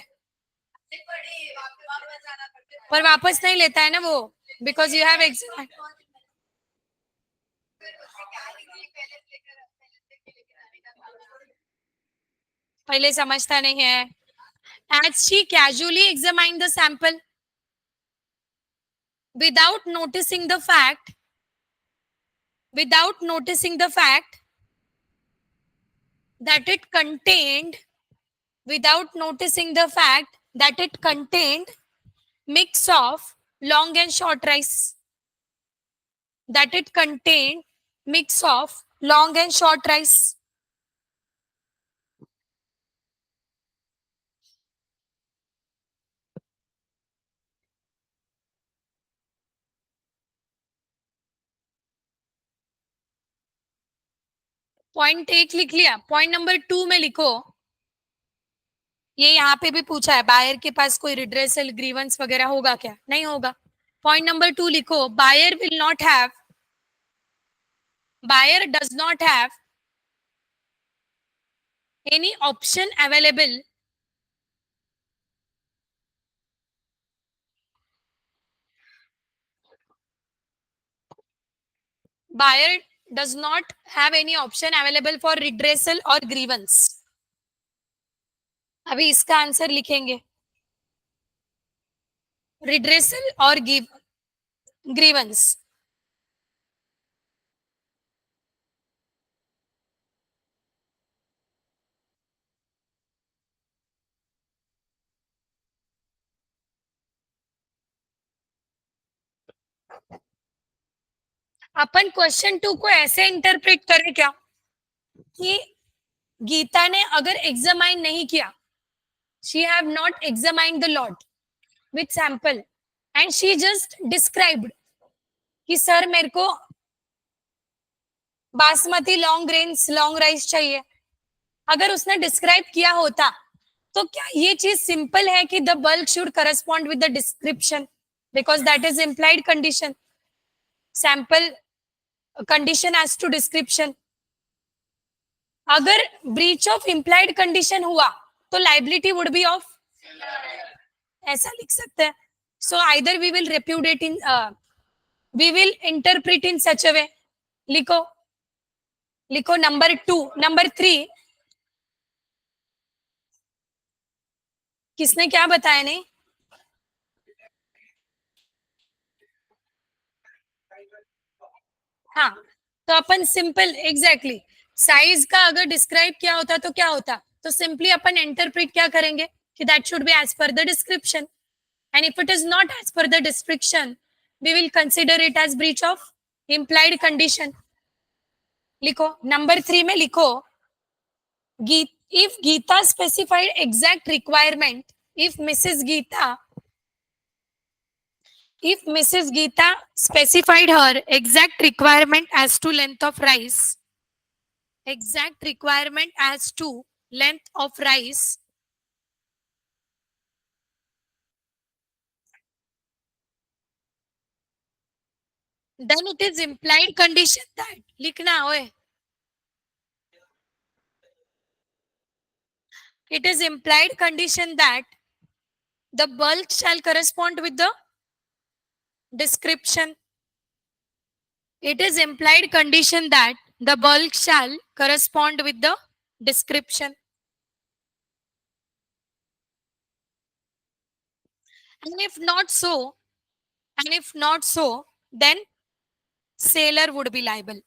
पर वापस नहीं लेता है ना वो, बिकॉज यू हैव एग्जामाइंड. पहले समझता नहीं है. As she casually examined the sample without noticing the fact, that it contained, mix of long and short rice. That it contained mix of long and short rice. Point 1 लिख लिया. Point number 2 में लिखो. ये यहाँ पे भी पूछा है, बायर के पास कोई रिड्रेसल ग्रीवेंस वगैरह होगा क्या? नहीं होगा. पॉइंट नंबर 2 लिखो. Buyer does not have any option available for redressal or grievance. अभी इसका आंसर लिखेंगे. रिड्रेसल और ग्रीवेंस. अपन क्वेश्चन 2 को ऐसे इंटरप्रेट करें क्या कि गीता ने अगर एग्जामाइन नहीं किया, she have not examined the lot with sample and she just described कि सर मेरे को basmati long grains long rice चाहिए। अगर उसने डिस्क्राइब किया होता तो क्या ये चीज सिंपल है कि the bulk should correspond with the description, because that is implied condition, sample condition as to description. अगर ब्रीच ऑफ इम्प्लाइड कंडीशन हुआ तो लाइबिलिटी वुड बी ऑफ, ऐसा लिख सकते हैं। So either we will repudiate in, we will interpret in such a way. लिखो, लिखो number 2। Number 3 किसने क्या बताया? नहीं, हाँ, तो अपन सिंपल एग्जैक्टली साइज का अगर डिस्क्राइब किया होता तो क्या होता, तो सिंपली अपन इंटरप्रिट क्या करेंगे कि that should be as per the description, and if it is not as per the description we will consider it as breach of implied condition. लिखो नंबर 3 में लिखो, if Geeta specified exact requirement, if Mrs. Geeta, if Mrs. Geeta specified her exact requirement as to length of rice, exact requirement as to length of rice, then it is implied condition that, लिखना ओए, it is implied condition that the bulk shall correspond with the description. It is implied condition that the bulk shall correspond with the description. And if not so, and if not so, then seller would be liable.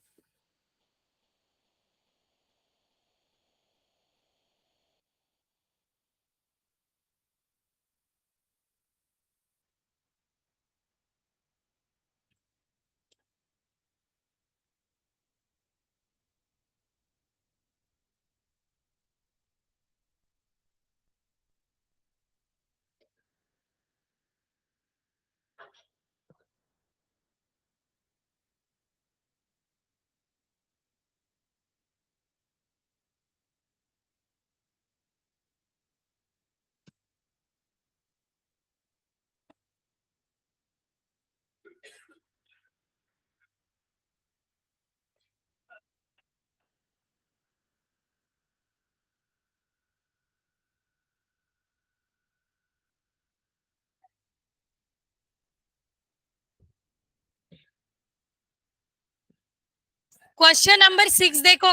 Question number 6 देखो,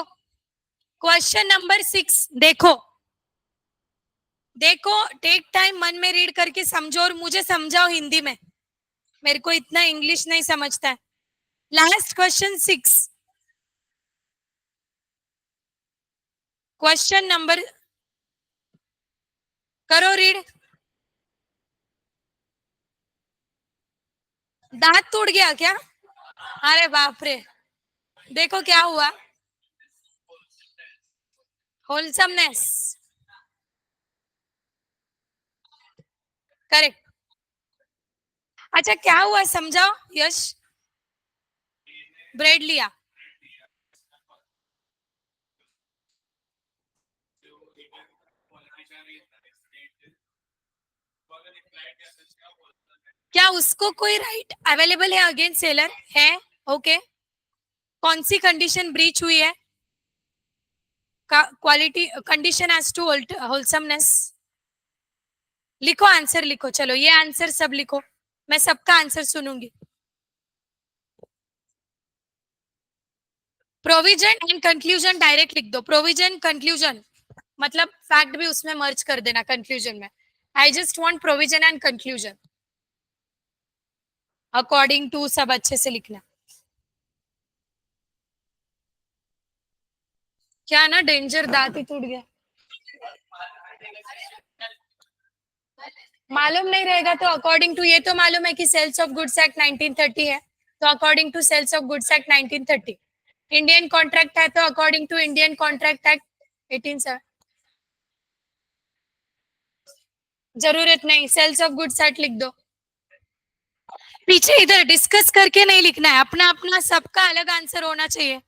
question number 6 देखो, देखो take time, मन में read करके समझो और मुझे समझाओ हिंदी में, मेरे को इतना इंग्लिश नहीं समझता है। लास्ट क्वेश्चन 6, क्वेश्चन नंबर, करो रीड। दांत टूट गया क्या? अरे बाप रे, देखो क्या हुआ, होलसमनेस, करेक्ट। अच्छा क्या हुआ समझाओ यश। ब्रेड लिया, क्या उसको कोई राइट अवेलेबल है अगेंस्ट सेलर है? ओके, कौन सी कंडीशन ब्रीच हुई है? Quality condition as to wholesomeness. लिखो आंसर, लिखो, चलो ये आंसर सब लिखो, मैं सबका आंसर सुनूंगी। प्रोविजन एंड कंक्लूजन डायरेक्ट लिख दो, प्रोविजन कंक्लूजन मतलब फैक्ट भी उसमें मर्ज कर देना कंक्लूजन में। I just want provision and conclusion, according to सब अच्छे से लिखना। क्या ना डेंजर, दांत ही टूट गया, मालूम नहीं रहेगा तो अकॉर्डिंग टू, ये तो मालूम है कि सेल्स ऑफ गुड्स एक्ट 1930 है, तो according to sales of goods act 1930, Indian contract है तो according to Indian contract act 18। जरूरत नहीं, सेल्स ऑफ गुड्स एक्ट लिख दो। पीछे इधर डिस्कस करके नहीं लिखना है, अपना अपना सबका अलग आंसर होना चाहिए।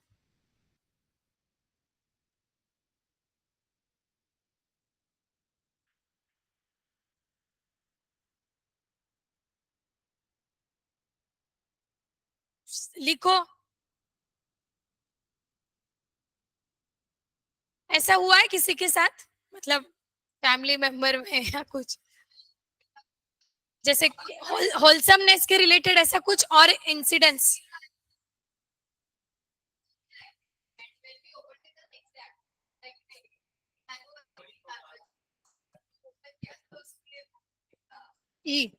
लिखो। ऐसा हुआ है किसी के साथ, मतलब फैमिली मेंबर में या कुछ, जैसे होलसमनेस के रिलेटेड ऐसा कुछ और incidents? Uh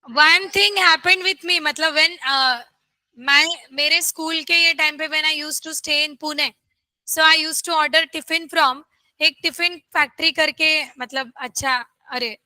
one thing happened with me, मतलब व्हेन मैं मेरे स्कूल के ये टाइम पे when I used to stay in Pune, so I used to order tiffin from एक टिफिन फैक्ट्री करके, मतलब अच्छा, अरे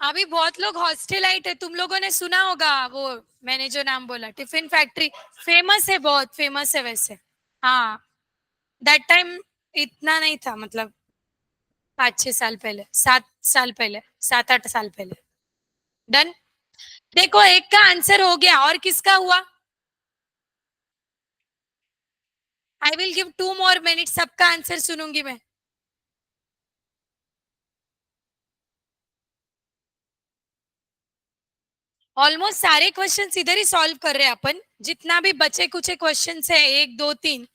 अभी बहुत लोग हॉस्टेलाइट है, तुम लोगों ने सुना होगा वो, मैंने जो नाम बोला टिफिन फैक्ट्री, फेमस है, बहुत फेमस है वैसे। हाँ, दैट टाइम इतना नहीं था, मतलब 5-6 साल पहले, 7 साल पहले, 7-8 साल पहले। डन। देखो एक का आंसर हो गया, और किसका हुआ? I will give 2 more minutes, सबका आंसर सुनूंगी मैं। ऑलमोस्ट सारे क्वेश्चंस इधर ही सॉल्व कर रहे हैं अपन, जितना भी बचे कुछ क्वेश्चंस है, 1 2 3,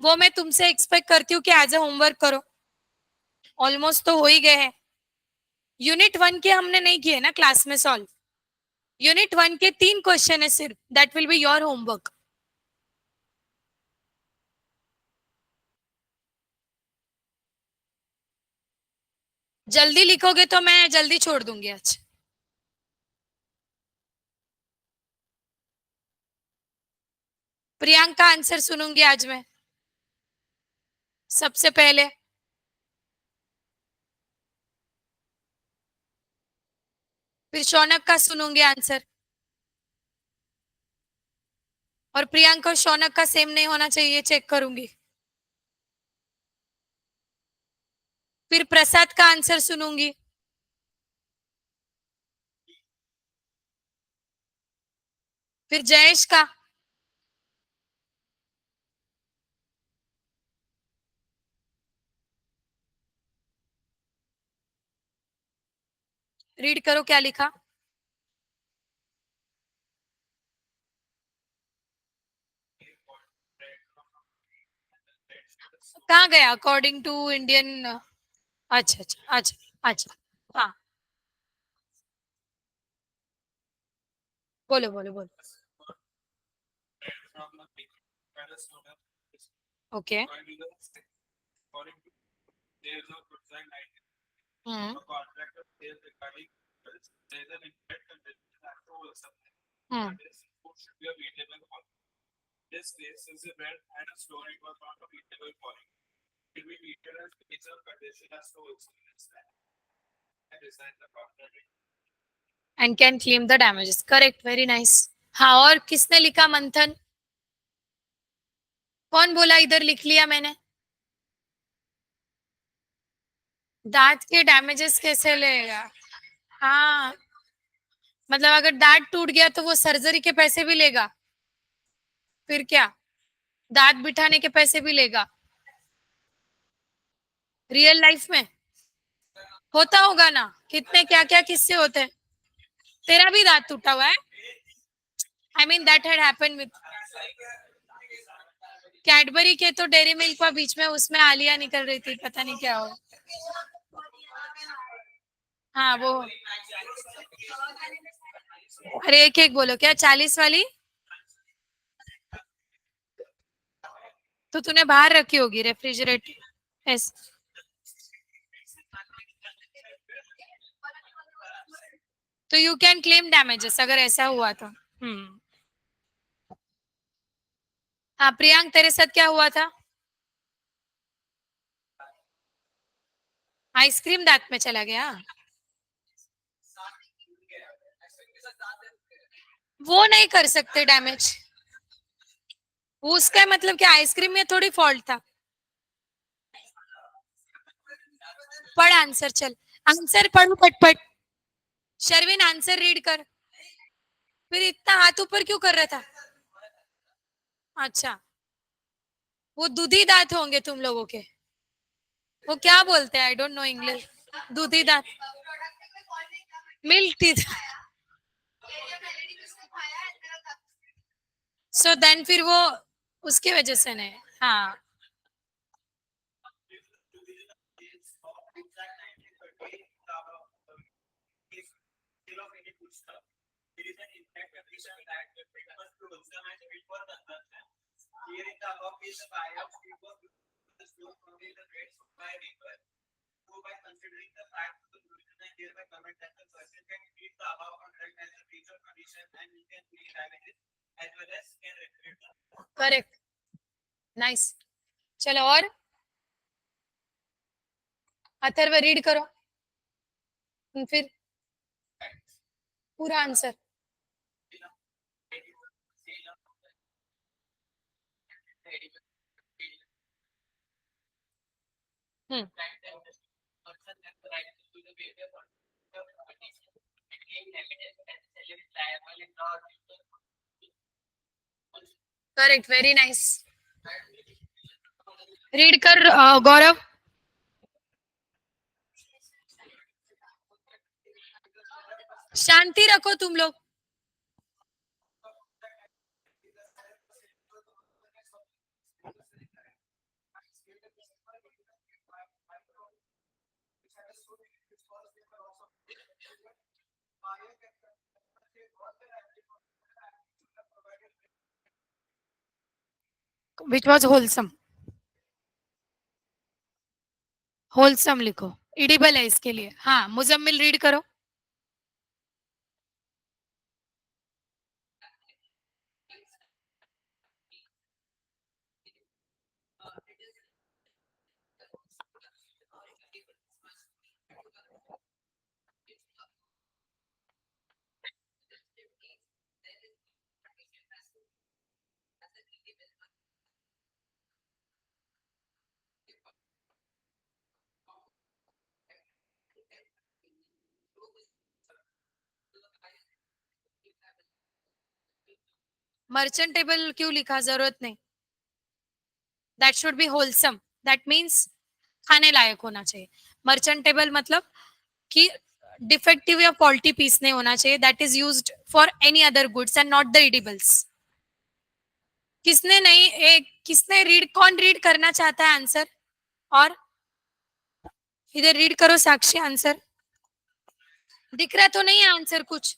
वो मैं तुमसे एक्सपेक्ट करती हूँ कि एज अ होमवर्क करो। ऑलमोस्ट तो हो ही गए हैं। यूनिट 1 के हमने नहीं किए ना क्लास में सॉल्व। यूनिट 1 के 3 क्वेश्चन है सिर्फ, that will be your homework. जल्दी लिखोगे तो मैं जल्दी छोड़ दूंगी आज। प्रियांका आंसर सुनूंगी आज मैं सबसे पहले। फिर शौनक का सुनूंगी आंसर। और प्रियांका और शौनक का सेम नहीं होना चाहिए, चेक करूंगी। फिर प्रसाद का आंसर सुनूंगी। फिर जयेश का। रीड करो क्या लिखा। कहाँ गया अकॉर्डिंग टू इंडियन? अच्छा अच्छा अच्छा अच्छा। हाँ, बोलो बोलो बोलो। Okay. Hmm. Hmm. And can claim the damages, correct, very nice. हाँ, और किसने लिखा? मंथन। कौन बोला? इधर लिख लिया मैंने। दांत के डैमेजेस कैसे लेगा? हाँ, मतलब अगर दांत टूट गया तो वो सर्जरी के पैसे भी लेगा? फिर क्या, दांत बिठाने के पैसे भी लेगा? रियल लाइफ में होता होगा ना, कितने क्या क्या किस्से होते हैं। तेरा भी दांत टूटा हुआ है? I mean that had happened with Cadbury के, तो डेयरी मिल्क पर बीच में उसमें आलिया निकल रही थी, पता नहीं क्या हो। हाँ वो। अरे एक एक बोलो, क्या 40 वाली? तो तूने बाहर रखी होगी रेफ्रिजरेटर। यस। तो यू कैन क्लेम डैमेजेस अगर ऐसा हुआ तो। हाँ प्रियांक, तेरे साथ क्या हुआ था? आइसक्रीम दांत में चला गया? वो नहीं कर सकते डैमेज। उसका मतलब क्या, आइसक्रीम में थोड़ी फॉल्ट था। पढ़ आंसर, चल आंसर पढ़ू पटपट। शर्विन आंसर रीड कर। फिर इतना हाथ ऊपर क्यों कर रहा था? अच्छा, वो दूधी दांत होंगे तुम लोगों के। वो क्या बोलते हैं, आई डोंट नो इंग्लिश। दूधी दांत, मिल्क टीथ। सो देन फिर वो उसकी वजह से नहीं। हाँ। करेक्ट। नाइस। चलो और, अथर्व रीड करो। फिर पूरा answer. Hmm. Correct, very nice. Read कर गौरव। शांति रखो तुम लोग। Which was wholesome. होलसम लिखो, इडिबल है इसके लिए। हाँ मुजम्मिल रीड करो। मर्चेंटेबल क्यों लिखा, जरूरत नहीं। That should B wholesome. That means खाने लायक होना चाहिए। मर्चेंटेबल मतलब कि डिफेक्टिव या फॉल्टी पीस नहीं होना चाहिए। That is used for any other goods and not the edibles. किसने नहीं, एक किसने रीड, कौन रीड करना चाहता है आंसर? और इधर रीड करो साक्षी आंसर। दिख रहा तो नहीं है आंसर कुछ?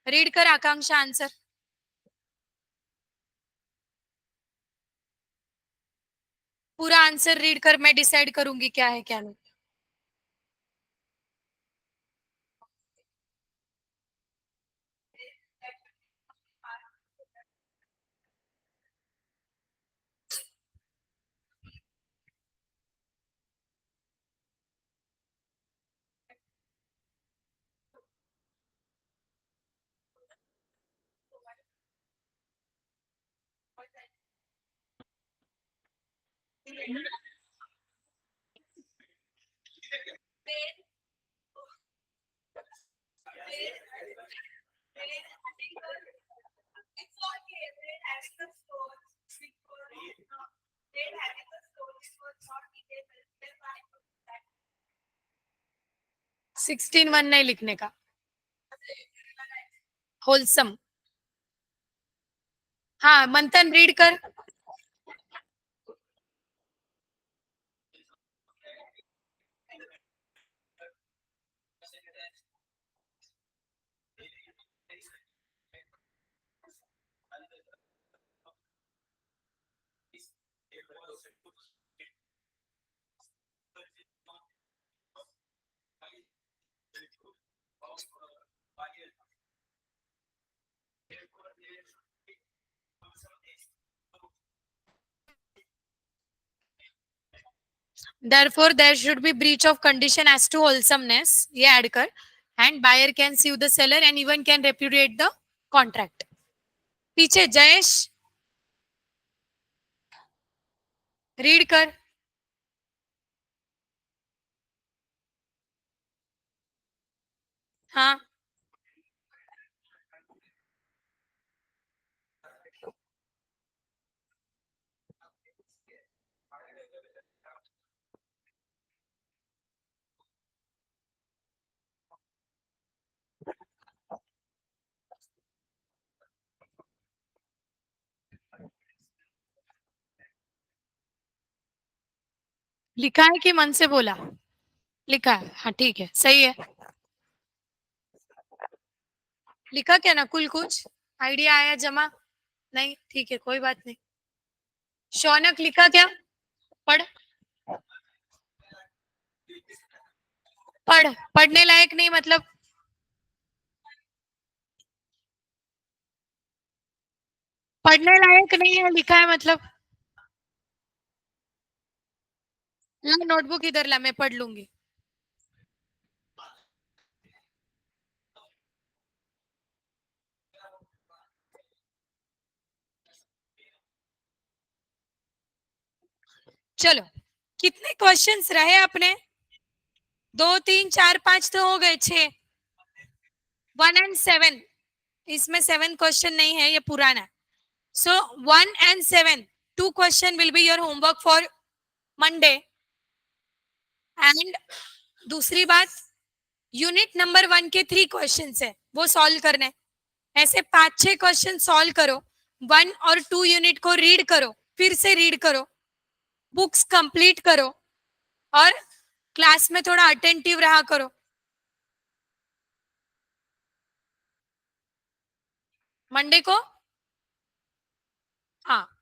रीड कर आकांक्षा आंसर। पूरा आंसर रीड कर, मैं डिसाइड करूंगी क्या है क्या नहीं। 16:1 नहीं लिखने का। होलसम। हाँ, मंथन रीड कर। Therefore, there should be breach of condition as to wholesomeness. ये ऐड कर. And buyer can sue the seller and even can repudiate the contract. पीछे जयेश रीड कर. हाँ, लिखा है कि मन से बोला? लिखा है, हाँ ठीक है, सही है. लिखा क्या नकुल कुछ आइडिया आया जमा? नहीं, ठीक है, कोई बात नहीं. शौनक लिखा क्या? पढ़. पढ़. पढ़ने लायक नहीं मतलब? पढ़ने लायक नहीं है लिखा है मतलब? ला नोटबुक इधर ला, मैं पढ़ लूंगी. चलो, कितने क्वेश्चंस रहे अपने? 2, 3, 4, 5 तो हो गए, 6. 1 and 7. इसमें 7 क्वेश्चन नहीं है, ये पुराना है. सो 1 and 7, 2 question will be your homework for Monday. And दूसरी बात, यूनिट नंबर 1 के 3 क्वेश्चन है, वो सॉल्व करने. ऐसे 5-6 क्वेश्चन सॉल्व करो. 1 और 2 यूनिट को रीड करो, फिर से रीड करो, बुक्स कंप्लीट करो, और क्लास में थोड़ा अटेंटिव रहा करो. मंडे को, हाँ,